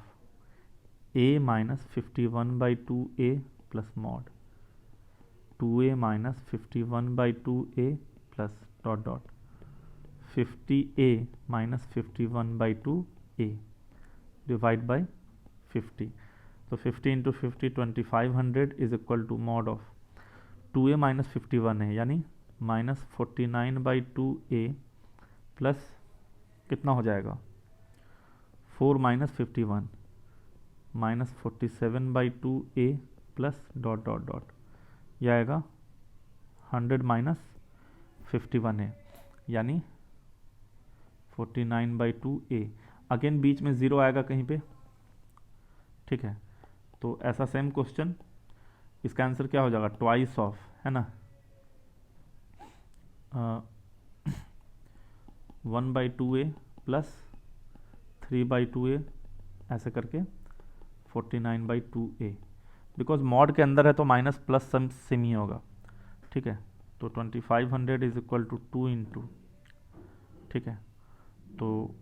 a minus 51/2a plus mod 2a minus 51/2a plus dot dot 50a minus 51/2a divide by 50। तो 50 into 50 2500 is equal to mod of 2a minus 51 है, यानी माइनस 49/2a प्लस कितना हो जाएगा, 4 minus 51 minus 47/2a plus dot dot dot, यह आएगा 100 minus 51 है, यानी 49/2a। अगेन बीच में ज़ीरो आएगा कहीं पे, ठीक है। तो ऐसा सेम क्वेश्चन, इसका आंसर क्या हो जाएगा, ट्वाइस ऑफ, है ना, 1/2a प्लस 3/2a, ऐसे करके 49/2a। बिकॉज मॉड के अंदर है तो माइनस प्लस सम सेम ही होगा, ठीक है। तो 2500 इज इक्वल टू 2 इंटू, ठीक है, तो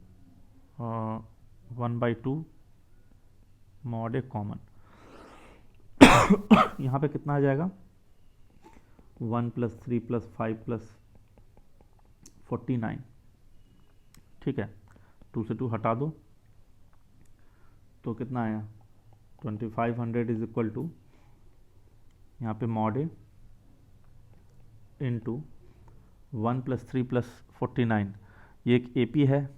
1/2 मॉड ए कॉमन, यहाँ पे कितना आ जाएगा, 1 + 3 + 5 + 49, ठीक है। 2 से 2 हटा दो तो कितना आया, 2500 इज इक्वल टू, यहाँ पे मॉड ए इंटू 1 + 3 + 49, ये एक एपी है,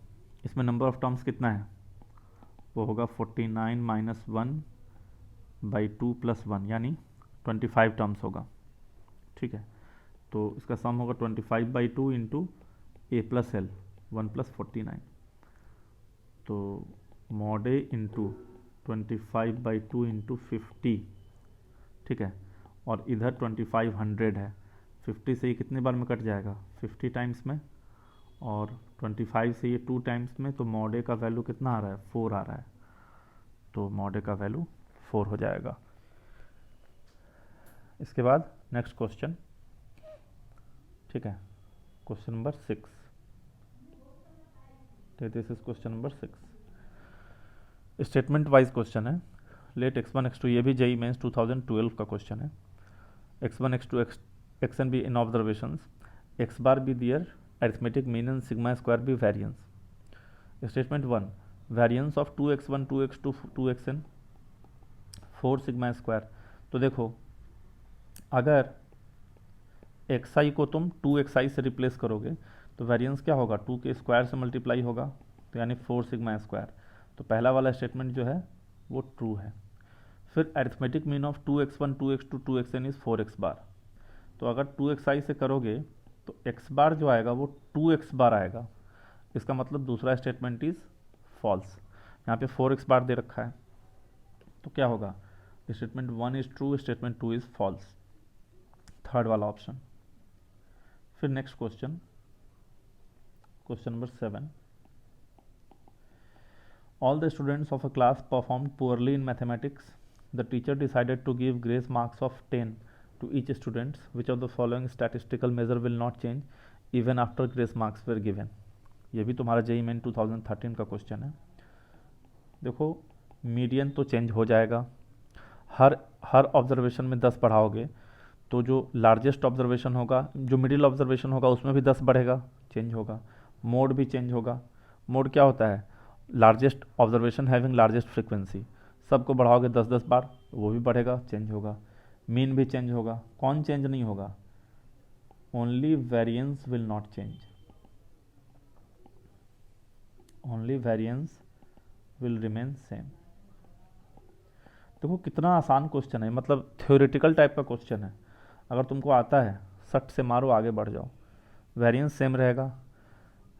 इसमें नंबर ऑफ टर्म्स कितना है, वो होगा 49 माइनस 1/2 + 1, यानी 25 टर्म्स होगा, ठीक है। तो इसका सम होगा 25/2 इंटू a + l 1 + 49, तो मॉड ए इंटू 25/2 इंटू 50, ठीक है, और इधर 2500 है, 50 से ये कितने बार में कट जाएगा, 50 टाइम्स में, और 25 से ये 2 टाइम्स में, तो मॉड ए का वैल्यू कितना आ रहा है, 4 आ रहा है, तो मॉड ए का वैल्यू 4 हो जाएगा। इसके बाद नेक्स्ट क्वेश्चन, ठीक है, question number 6, this is question number 6, statement wise question है। लेट x1 x2, ये भी जेई मेंस 2012 का क्वेश्चन है। x1 x2 xn be n observations, x bar be their arithmetic mean and sigma square be variance, statement 1, variance of 2x1 2x2 2xn 4 sigma square. तो देखो अगर xi को तुम 2xi से रिप्लेस करोगे तो वेरिएंस क्या होगा, 2 के स्क्वायर से मल्टीप्लाई होगा, तो यानी 4 सिग्मा स्क्वायर। तो पहला वाला स्टेटमेंट जो है वो ट्रू है। फिर arithmetic mean of 2x1 2x2 2xn is 4x बार। तो अगर 2xi से करोगे तो x बार जो आएगा वो 2x बार आएगा। इसका मतलब दूसरा स्टेटमेंट इज फॉल्स। यहाँ पे 4x बार दे रखा है, तो क्या होगा, statement 1 is true, statement 2 is false, third वाला ऑप्शन। फिर next question, question number 7, all the students of a class performed poorly in mathematics. The teacher decided to give grace marks of 10 to each student. Which of the following statistical measure will not change even after grace marks were given? ये भी तुम्हारा JEE main 2013 का question है। देखो median तो change हो जाएगा, हर observation में 10 बढ़ाओगे तो जो लार्जेस्ट ऑब्जर्वेशन होगा, जो मिडिल ऑब्जर्वेशन होगा उसमें भी 10 बढ़ेगा, चेंज होगा। मोड भी चेंज होगा। मोड क्या होता है, largest observation having largest frequency, सबको बढ़ाओगे 10-10 बार, वो भी बढ़ेगा, चेंज होगा। मीन भी चेंज होगा। कौन चेंज नहीं होगा, only variance will not change, only variance will remain same. देखो कितना आसान क्वेश्चन है, मतलब थ्योरेटिकल टाइप का क्वेश्चन है। अगर तुमको आता है सट से मारो, आगे बढ़ जाओ, वेरिएंस सेम रहेगा,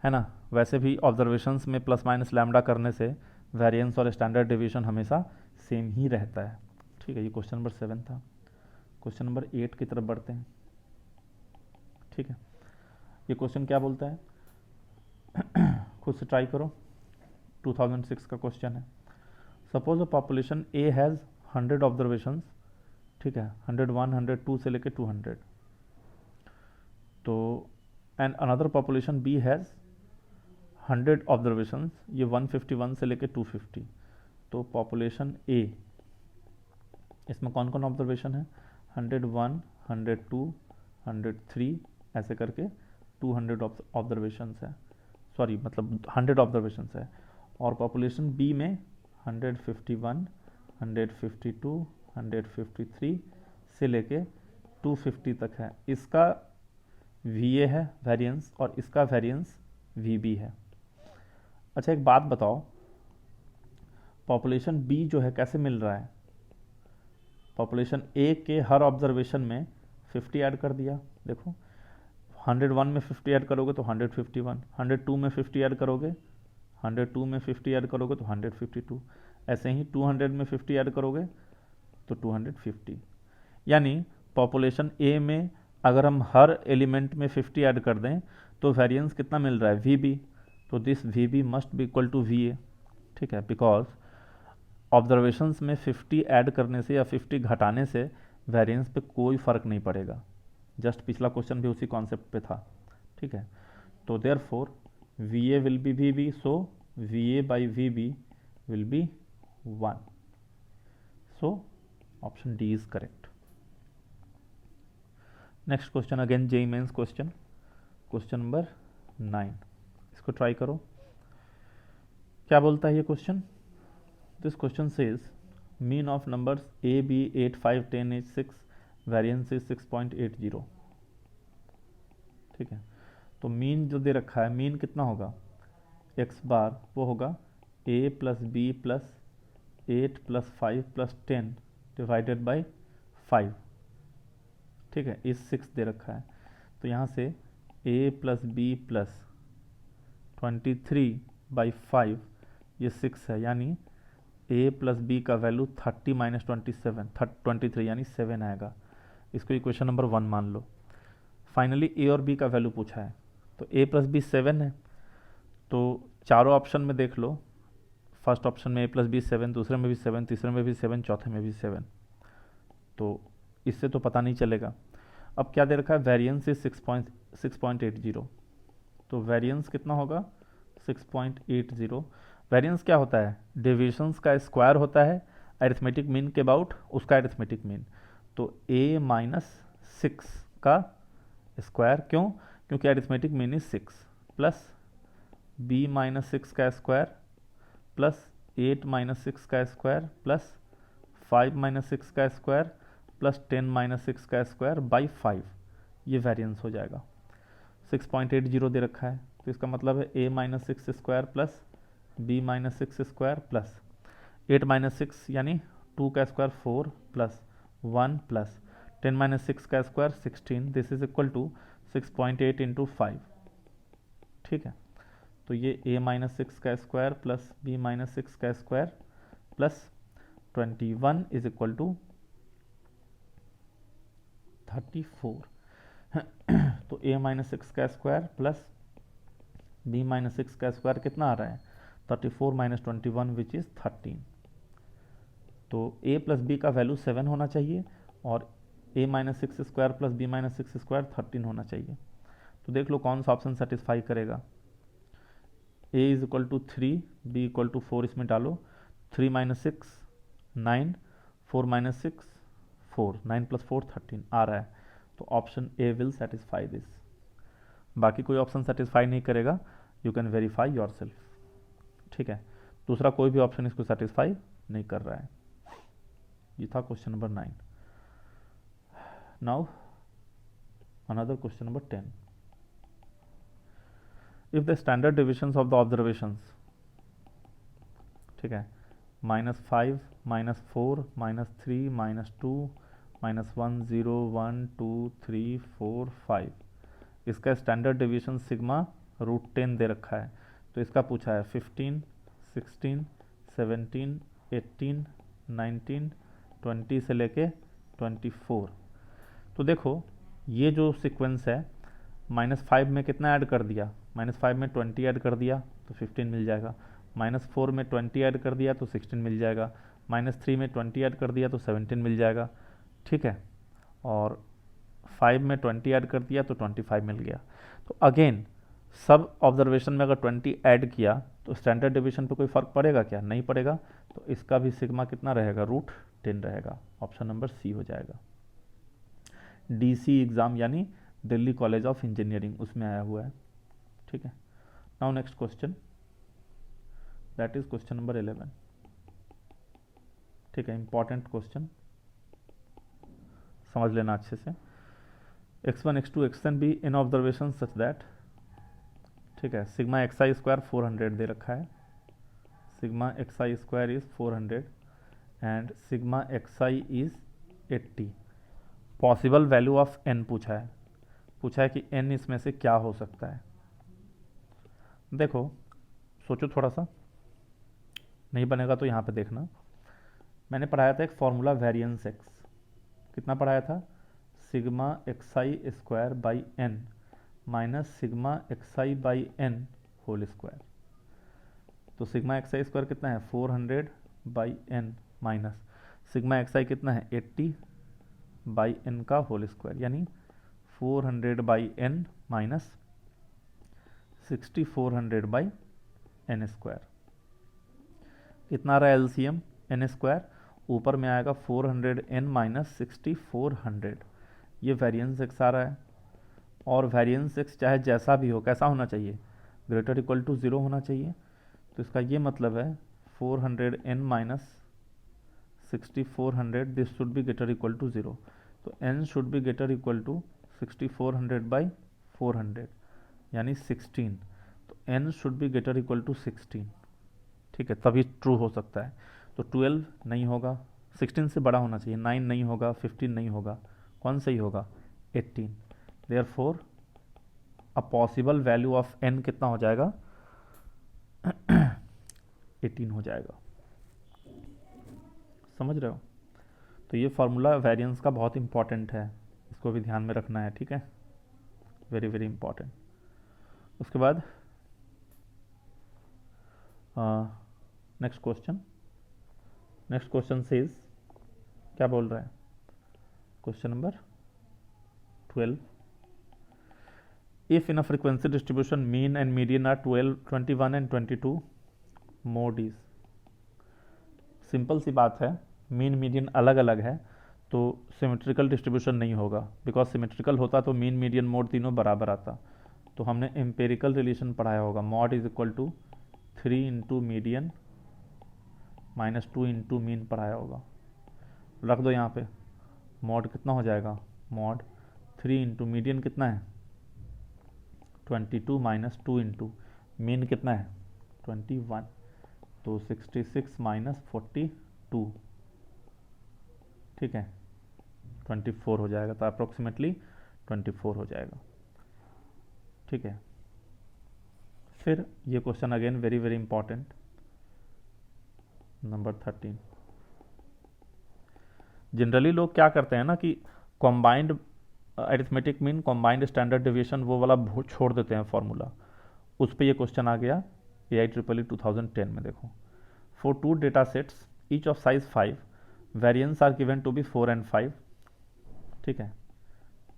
है ना। वैसे भी ऑब्जर्वेशंस में प्लस माइनस लैम्डा करने से वेरिएंस और स्टैंडर्ड डेविएशन हमेशा सेम ही रहता है। ठीक है, ये क्वेश्चन नंबर 7 था। क्वेश्चन नंबर 8 की तरफ बढ़ते हैं। ठीक है, ये क्वेश्चन क्या बोलता है, खुद से ट्राई करो, 2006 का क्वेश्चन है। Suppose a population A has 100 observations, ठीक है, 101 102 से लेके 200, तो and another population B has 100 observations, ये 151 से लेके 250। तो पॉपुलेशन ए, इसमें कौन कौन ऑब्जर्वेशन है, 101 102 103 ऐसे करके 200 ऑब्जर्वेशंस है, सॉरी मतलब 100 ऑब्जर्वेशंस है। और पॉपुलेशन बी में 151 152 153 से लेके 250 तक है। इसका VA है वेरिएंस और इसका वेरिएंस VB है। अच्छा एक बात बताओ, पॉपुलेशन बी जो है कैसे मिल रहा है, पॉपुलेशन ए के हर ऑब्जर्वेशन में 50 ऐड कर दिया। देखो 101 में 50 ऐड करोगे तो 151, 102 में 50 ऐड करोगे, 102 में 50 ऐड करोगे तो 152, ऐसे ही 200 में 50 ऐड करोगे तो 250। यानी पॉपुलेशन ए में अगर हम हर एलिमेंट में 50 ऐड कर दें तो वेरिएंस कितना मिल रहा है, VB। तो this VB must be equal to VA। ठीक है, बिकॉज ऑब्जर्वेशंस में 50 ऐड करने से या 50 घटाने से वेरिएंस पे कोई फ़र्क नहीं पड़ेगा। जस्ट पिछला क्वेश्चन भी उसी कॉन्सेप्ट पे था। ठीक है, तो therefore VA will be VB, so VA by VB will be 1। So option D is correct. Next question again JEE mains question, question number 9, इसको ट्राई करो। क्या बोलता है ये क्वेश्चन, this question says mean of numbers A B 8 5 10 is 6, variance is 6.80। ठीक है, तो मीन जो दे रखा है, मीन कितना होगा, x बार वो होगा A plus B plus 8 plus 5 plus 10 divided by 5। ठीक है, इस 6 दे रखा है, तो यहाँ से A plus B plus 23 by 5, ये 6 है, यानी A प्लस बी का वैल्यू 30 माइनस 23 यानी 7 आएगा। इसको इक्वेशन नंबर 1 मान लो। फाइनली A और B का वैल्यू पूछा है, तो A प्लस बी 7 है, तो चारों ऑप्शन में देख लो, फर्स्ट ऑप्शन में A प्लस बी 7, दूसरे में भी 7, तीसरे में भी 7, चौथे में भी 7, तो इससे तो पता नहीं चलेगा। अब क्या दे रखा है, वेरिएंस इज 6.80, तो वेरिएंस कितना होगा 6.80। वेरिएंस क्या होता है, डेविएशंस का स्क्वायर होता है अरिथमेटिक मीन के अबाउट उसका अरिथमेटिक मीन, तो A माइनस 6 का स्क्वायर, क्यों, क्योंकि arithmetic mean is 6 plus B minus six का स्क्वायर प्लस 8 माइनस सिक्स का स्क्वायर प्लस 5 माइनस सिक्स का स्क्वायर प्लस 10 माइनस सिक्स का स्क्वायर बाई 5, ये वेरिएंस हो जाएगा। 6.80 दे रखा है, तो इसका मतलब है a minus six square plus B minus six square plus 8 minus six यानी 2 का square 4 plus 1 plus 10 minus six का square 16, this is equal to 6.8 into 5। ठीक है, तो ये a माइनस सिक्स का square plus B minus six का square plus 21 is equal to 34। तो a माइनस सिक्स का square plus b minus six का स्क्वायर कितना आ रहा है 34 माइनस 21 विच इज़ 13। तो a प्लस बी का वैल्यू 7 होना चाहिए और a minus six square plus B minus six square 13 होना चाहिए। तो देख लो कौन सा ऑप्शन सेटिस्फाई करेगा। a is equal to 3, b equal to 4, इसमें डालो 3 minus six 9, 4 minus six 4, 9 plus 4 13 आ रहा है, तो option A will satisfy this. बाकी कोई ऑप्शन सेटिस्फाई नहीं करेगा, you can verify your self. ठीक है, दूसरा कोई भी ऑप्शन इसको सेटिस्फाई नहीं कर रहा है। ये था question number 9। Now another question number 10। If the standard divisions of the observations, ठीक है, -5, -4, -3, -2, -1, 0, 1, 2, 3, 4, 5, इसका स्टैंडर्ड डिवीजन सिग्मा √10 दे रखा है। तो इसका पूछा है 15, 16, 17, 18, 19, 20 से लेके 24। तो देखो ये जो सीक्वेंस है, -5 में कितना ऐड कर दिया, -5 में 20 ऐड कर दिया तो 15 मिल जाएगा, -4 में 20 ऐड कर दिया तो 16 मिल जाएगा, -3 में 20 ऐड कर दिया तो 17 मिल जाएगा। ठीक है, और 5 में 20 ऐड कर दिया तो 25 मिल गया। तो अगेन सब ऑब्जर्वेशन में अगर 20 ऐड किया तो स्टैंडर्ड डिवीजन पे कोई फ़र्क पड़ेगा क्या, नहीं पड़ेगा। तो इसका भी सिग्मा कितना रहेगा, √10 रहेगा। ऑप्शन नंबर सी हो जाएगा। डीसी एग्ज़ाम यानी दिल्ली कॉलेज ऑफ इंजीनियरिंग, उसमें आया हुआ है। ठीक है, now next question, that is question number 11। ठीक है, इंपॉर्टेंट क्वेश्चन, समझ लेना अच्छे से। x1 x2 xn be in observation such that, ठीक है, सिग्मा एक्स स्क्वायर 400 दे रखा है, sigma x square is 400 and sigma x is 80। Possible value of n पूछा है कि n इसमें से क्या हो सकता है। देखो सोचो थोड़ा सा, नहीं बनेगा तो यहाँ पे देखना। मैंने पढ़ाया था एक फॉर्मूला वेरिएंस x, कितना पढ़ाया था, sigma x i square by n minus sigma x i by n whole square. तो सिग्मा एक्साई स्क्वायर कितना है 400 by n minus sigma x i कितना है 80 बाई n का होल स्क्वायर, यानी 400 by n minus 6400 by n square. कितना रहा एलसीएम n स्क्वायर, ऊपर में आएगा 400n माइनस 6400, ये वेरिएंस एक्स आ रहा है। और वेरिएंस एक्स चाहे जैसा भी हो, कैसा होना चाहिए, ग्रेटर इक्वल टू 0 होना चाहिए। तो इसका ये मतलब है 400n minus 6400, this should be greater equal to 0। तो n should be greater equal to 6400 by 400 यानी 16। तो n should be greater equal to 16। ठीक है, तभी ट्रू हो सकता है। तो 12 नहीं होगा, 16 से बड़ा होना चाहिए, 9 नहीं होगा, 15 नहीं होगा, कौन सही होगा 18। Therefore a possible value of n कितना हो जाएगा 18 हो जाएगा। समझ रहे हो। तो ये फार्मूला वेरिएंस का बहुत इंपॉर्टेंट है, इसको भी ध्यान में रखना है। ठीक है, वेरी वेरी इंपॉर्टेंट। उसके बाद नेक्स्ट क्वेश्चन सेज, क्या बोल रहा है, question number 12। If in a frequency distribution mean and median are 12, 21 and 22, mode is. Simple सी बात है, मीन मीडियन अलग अलग है तो सिमेट्रिकल डिस्ट्रीब्यूशन नहीं होगा, बिकॉज सिमेट्रिकल होता तो मीन मीडियन मोड तीनों बराबर आता। तो हमने एम्पेरिकल रिलेशन पढ़ाया होगा, mod is equal to 3 into median minus 2 into mean पढ़ाया होगा। रख दो यहाँ पे, मॉड कितना हो जाएगा, मॉड 3 इंटू मीडियन कितना है 22 माइनस 2 इंटू मीन कितना है 21, तो 66 माइनस 42, ठीक है 24 हो जाएगा, तो अप्रोक्सीमेटली 24 हो जाएगा, ठीक है। फिर ये question again very very important, number 13। Generally लोग क्या करते हैं ना कि combined arithmetic mean, combined standard deviation वो वाला छोड़ देते हैं फॉर्मूला। उस पर ये क्वेश्चन आ गया AIEEE 2010 में। देखो, for 2 data sets each of size 5 variance are given to be 4 and 5, ठीक है।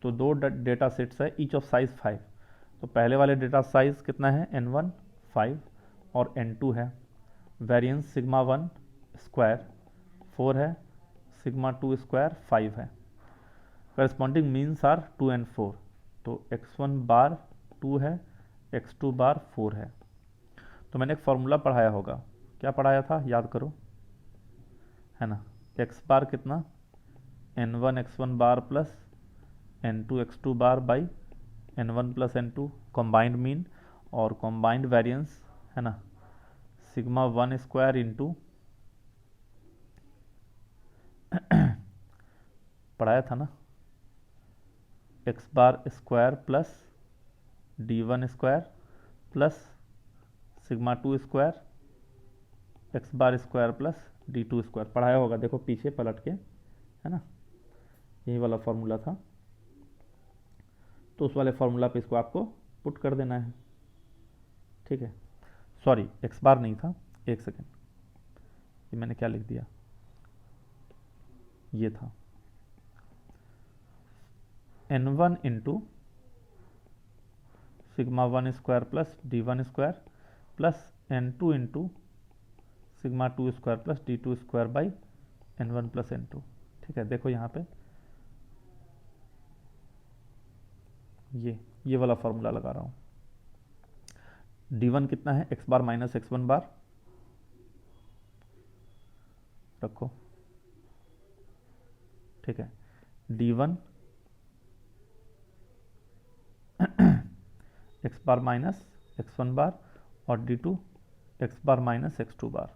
तो 2 डेटा सेट्स है ईच ऑफ साइज 5, तो पहले वाले डेटा साइज कितना है N1 5 और N2 है, वेरिएंस सिग्मा 1 स्क्वायर 4 है, सिग्मा 2 स्क्वायर 5 है, करस्पॉन्डिंग मीन्स आर 2 and 4, तो x1 बार 2 है, x2 बार 4 है। तो मैंने एक फॉर्मूला पढ़ाया होगा, क्या पढ़ाया था याद करो, है ना, x बार कितना N1 x1 bar plus N2 x2 bar by N1 plus N2 combined mean, और कॉम्बाइंड वेरिएंस है ना सिग्मा 1 स्क्वायर इंटू पढ़ाया था ना x bar square plus D1 square plus sigma 2 square x bar square plus D2 square पढ़ाया होगा। देखो पीछे पलट के, है ना, यही वाला फॉर्मूला था, तो उस वाले फॉर्मूला पे इसको आपको पुट कर देना है, ठीक है। सॉरी, x बार नहीं था, एक सेकेंड, ये मैंने क्या लिख दिया, ये था N1 into sigma 1 square plus D1 square plus N2 into sigma 2 square plus D2 square by N1 plus N2, ठीक है। देखो यहाँ पे ये वाला फॉर्मूला लगा रहा हूँ, D1 कितना है x बार माइनस x1 बार, रखो, ठीक है, D1 x बार माइनस x1 बार और D2 x बार माइनस x2 बार,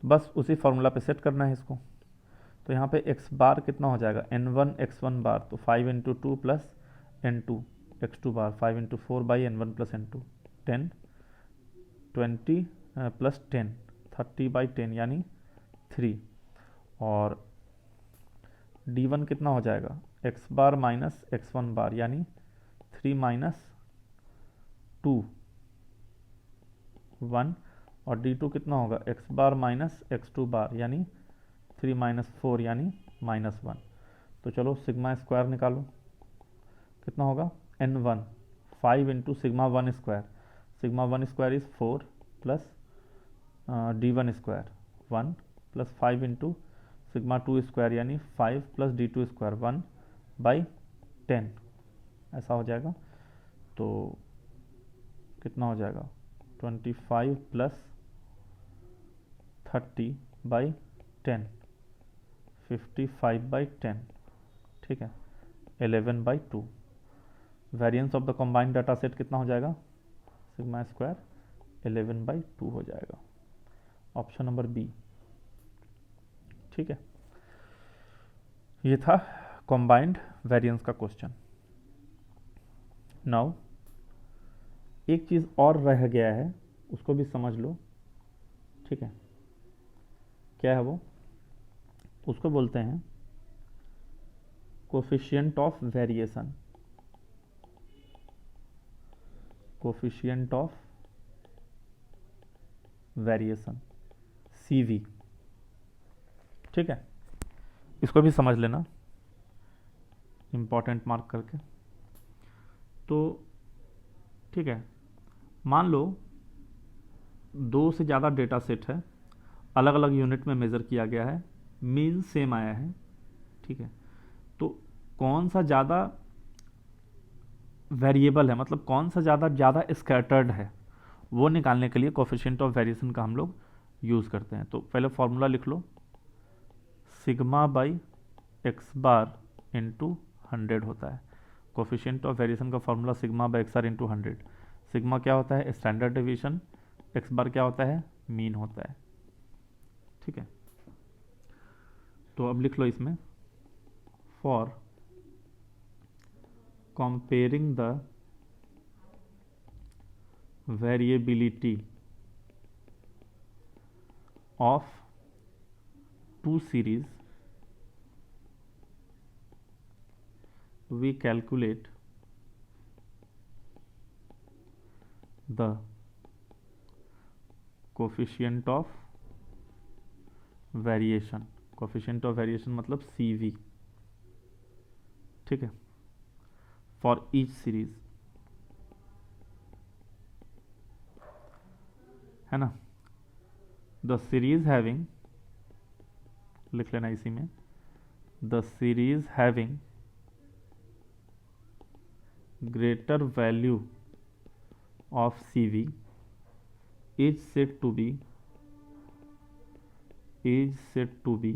बस उसी फॉर्मूला पे सेट करना है इसको। तो यहाँ पे x बार कितना हो जाएगा N1 x1 बार, तो 5 into 2 plus N2 x2 bar 5 into 4 by N1 plus N2 10 20 plus 10 30 by 10 यानी 3, और D1 कितना हो जाएगा x बार माइनस x1 बार यानी 3 माइनस 2 1, और D2 कितना होगा x बार माइनस x2 बार यानी 3 माइनस 4 यानी माइनस 1। तो चलो सिग्मा स्क्वायर निकालो, कितना होगा N1 5 into sigma 1 square, sigma 1 square is 4 plus D1 square 1 plus 5 into sigma 2 square यानी 5 प्लस D2 स्क्वायर 1 बाई 10, ऐसा हो जाएगा। तो कितना हो जाएगा 25 प्लस 30 बाई 10 55 बाई 10, ठीक है 11 by 2। Variance of the combined data set कितना हो जाएगा सिग्मा स्क्वायर 11 बाई 2 हो जाएगा, ऑप्शन नंबर बी, ठीक है। ये था कॉम्बाइंड वेरिएंस का क्वेश्चन। नाउ एक चीज़ और रह गया है, उसको भी समझ लो, ठीक है। क्या है वो, उसको बोलते हैं coefficient of variation, coefficient of variation CV, ठीक है। इसको भी समझ लेना इंपॉर्टेंट मार्क करके। तो ठीक है, मान लो 2 से ज़्यादा डेटा सेट है, अलग अलग यूनिट में मेज़र किया गया है, मीन सेम आया है, ठीक है। तो कौन सा ज़्यादा वेरिएबल है, मतलब कौन सा ज़्यादा स्कैटर्ड है, वो निकालने के लिए कोफिशिएंट ऑफ वेरिएशन का हम लोग यूज़ करते हैं। तो पहले फॉर्मूला लिख लो, sigma by x bar into 100 होता है। कोफिशिएंट ऑफ वेरिएशन का formula sigma by x bar into 100। Sigma क्या होता है? Standard deviation. एक्स बार क्या होता है? मीन होता है। ठीक है, तो अब लिख लो इसमें, for comparing the variability of two series we calculate the coefficient of variation। coefficient of variation मतलब CV, ठीक है, for each series, है ना। the series having, लिख लेना इसी में, the series having greater value of CV is said to be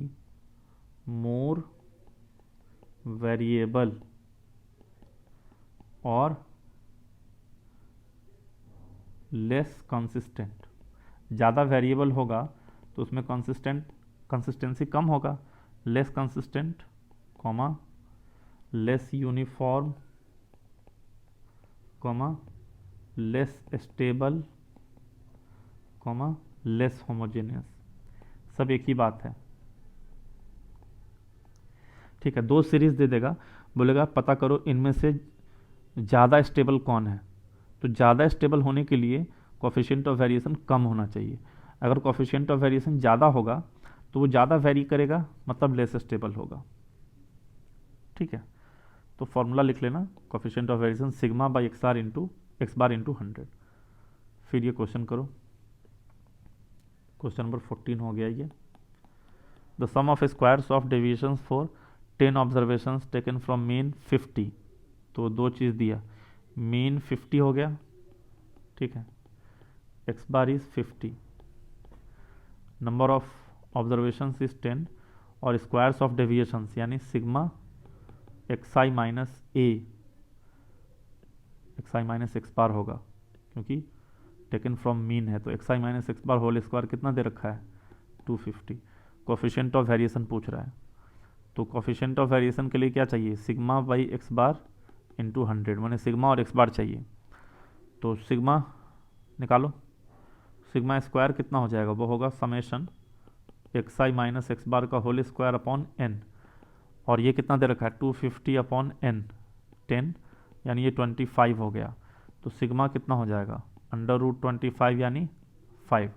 more variable और लेस कंसिस्टेंट। ज़्यादा वेरिएबल होगा तो उसमें कंसिस्टेंसी कम होगा, less consistent comma less uniform comma less stable comma less homogeneous, सब एक ही बात है। ठीक है, दो सीरीज दे देगा, बोलेगा पता करो इनमें से ज़्यादा स्टेबल कौन है। तो ज़्यादा स्टेबल होने के लिए कोफिशिएंट ऑफ वेरिएशन कम होना चाहिए। अगर कोफिशिएंट ऑफ वेरिएशन ज़्यादा होगा तो वो ज़्यादा वेरी करेगा, मतलब लेस स्टेबल होगा। ठीक है, तो फॉर्मूला लिख लेना, coefficient of variation sigma by x bar into 100। फिर ये क्वेश्चन करो, क्वेश्चन नंबर 14 हो गया ये। The sum of squares of deviations for 10 observations taken from mean 50। तो दो चीज़ दिया, मीन 50 हो गया, ठीक है, x bar is 50, number of observations is 10 और स्क्वायर्स ऑफ डेविएशंस यानी sigma x I minus a, x I minus x bar होगा क्योंकि टेकन फ्रॉम मीन है। तो एक्स आई minus x bar whole square कितना दे रखा है? 250। कोफिशिएंट ऑफ वेरिएशन पूछ रहा है, तो कोफिशिएंट ऑफ वेरिएशन के लिए क्या चाहिए? Sigma by x bar into 100, मैंने सिग्मा और एक्स बार चाहिए। तो सिग्मा निकालो, सिग्मा स्क्वायर कितना हो जाएगा? वो होगा समेशन एक्स आई माइनस एक्स बार का होल स्क्वायर अपॉन एन, और ये कितना दे रखा है? 250 अपॉन एन 10, यानी ये 25 हो गया। तो सिग्मा कितना हो जाएगा? √25 यानी 5।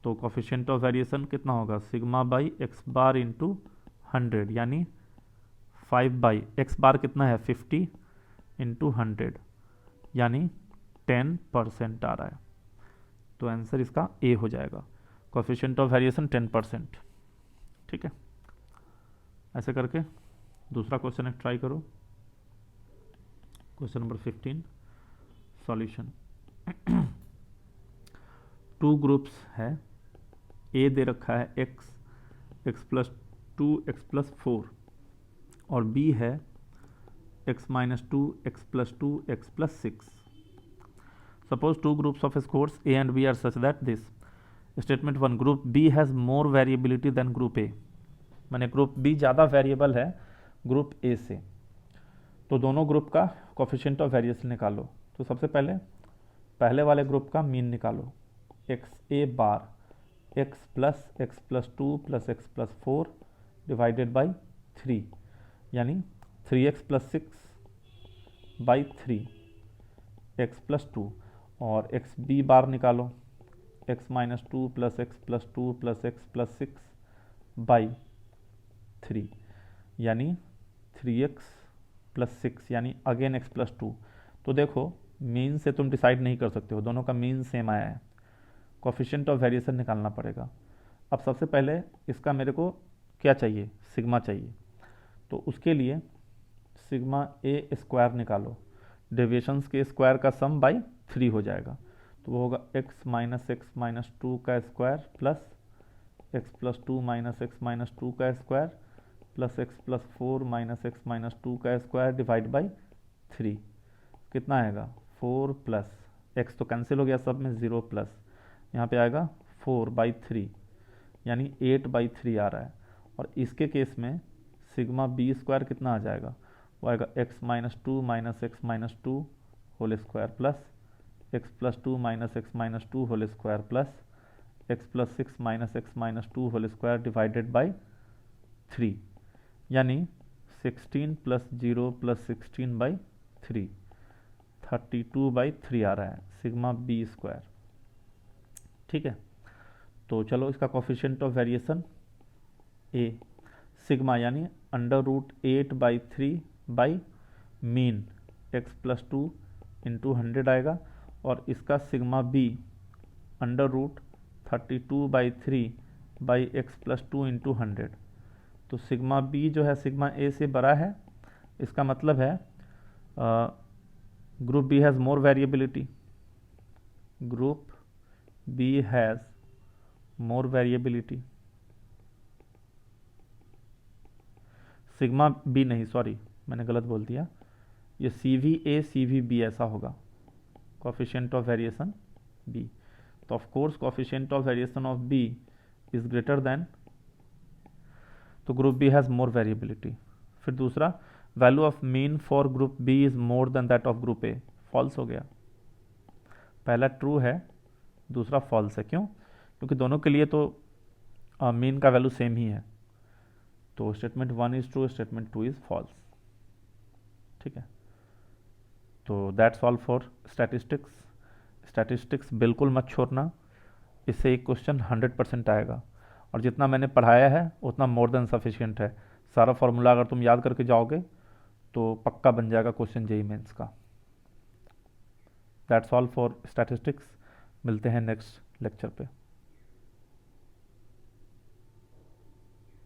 तो कोफिशिएंट ऑफ वेरिएशन कितना होगा? Sigma by x bar into 100 यानी 5 बाई एक्स बार कितना है? 50 इंटू 100 यानी 10% आ रहा है। तो आंसर इसका ए हो जाएगा, कोफिशिएंट ऑफ वेरिएशन 10%। ठीक है, ऐसे करके दूसरा क्वेश्चन एक ट्राई करो, question number 15 solution. Two groups है, ए दे रखा है एक्स प्लस 2 एक्स प्लस 4 और बी है x minus 2 x plus 2 x plus 6। Suppose two groups of scores A and B are such that this statement 1 group B has more variability than group A, माने group B ज़्यादा variable है group A से। तो दोनों group का coefficient of variation निकालो। तो सबसे पहले वाले ग्रुप का मीन निकालो, x A bar x plus 2 plus x plus 4 divided by 3 यानी 3x plus 6 by 3 x plus 2, और एक्स बी बार निकालो, x minus 2 plus x plus 2 plus x plus 6 by 3 यानी 3x प्लस 6 यानी again x plus 2। तो देखो mean से तुम decide नहीं कर सकते हो, दोनों का मीन सेम आया है, कोफिशिएंट ऑफ वेरिएशन निकालना पड़ेगा। अब सबसे पहले इसका मेरे को क्या चाहिए? सिग्मा चाहिए। तो उसके लिए सिग्मा ए स्क्वायर निकालो, डेविएशंस के स्क्वायर का सम बाई 3 हो जाएगा, तो वो होगा x माइनस 2 का square plus x plus 2 minus x minus 2 का square plus x plus 4 minus x minus 2 का स्क्वायर डिवाइड बाई 3। कितना आएगा 4 प्लस x तो कैंसिल हो गया सब में, 0 प्लस यहाँ पे आएगा 4/3 यानी 8/3 आ रहा है। और इसके केस में सिग्मा बी स्क्वायर कितना आ जाएगा, वो आएगा x minus 2 minus x minus 2 whole square plus x plus 2 minus x minus 2 whole square plus x plus 6 minus x minus 2 whole square divided by 3 यानी 16 प्लस 0 प्लस 16/3 32/3 आ रहा है sigma B square. ठीक है, तो चलो इसका coefficient of variation a sigma यानी √8/3 by mean x plus 2 into 100 आएगा, और इसका sigma b √32/3 by x plus 2 into 100। तो सिग्मा b जो है सिग्मा a से बड़ा है, इसका मतलब है group b has more variability, group b has more variability. Sigma b नहीं, सॉरी मैंने गलत बोल दिया, ये CV-A CV-B ऐसा होगा कोफिशिएंट ऑफ वेरिएशन b। तो of course coefficient of variation of b is greater than, तो group b has more variability. फिर दूसरा, value of mean for group b is more than that of group a, false हो गया। पहला true है, दूसरा false है। क्यों? क्योंकि दोनों के लिए तो मीन का वैल्यू सेम ही है, तो statement 1 is true, statement 2 is false. ठीक है, तो that's all for statistics. Statistics बिल्कुल मत छोड़ना, इससे एक क्वेश्चन 100% आएगा, और जितना मैंने पढ़ाया है उतना मोर देन सफिशिएंट है। सारा फॉर्मूला अगर तुम याद करके जाओगे तो पक्का बन जाएगा क्वेश्चन जेईई मेंस का। दैट्स ऑल फॉर स्टैटिस्टिक्स, मिलते हैं नेक्स्ट लेक्चर पे।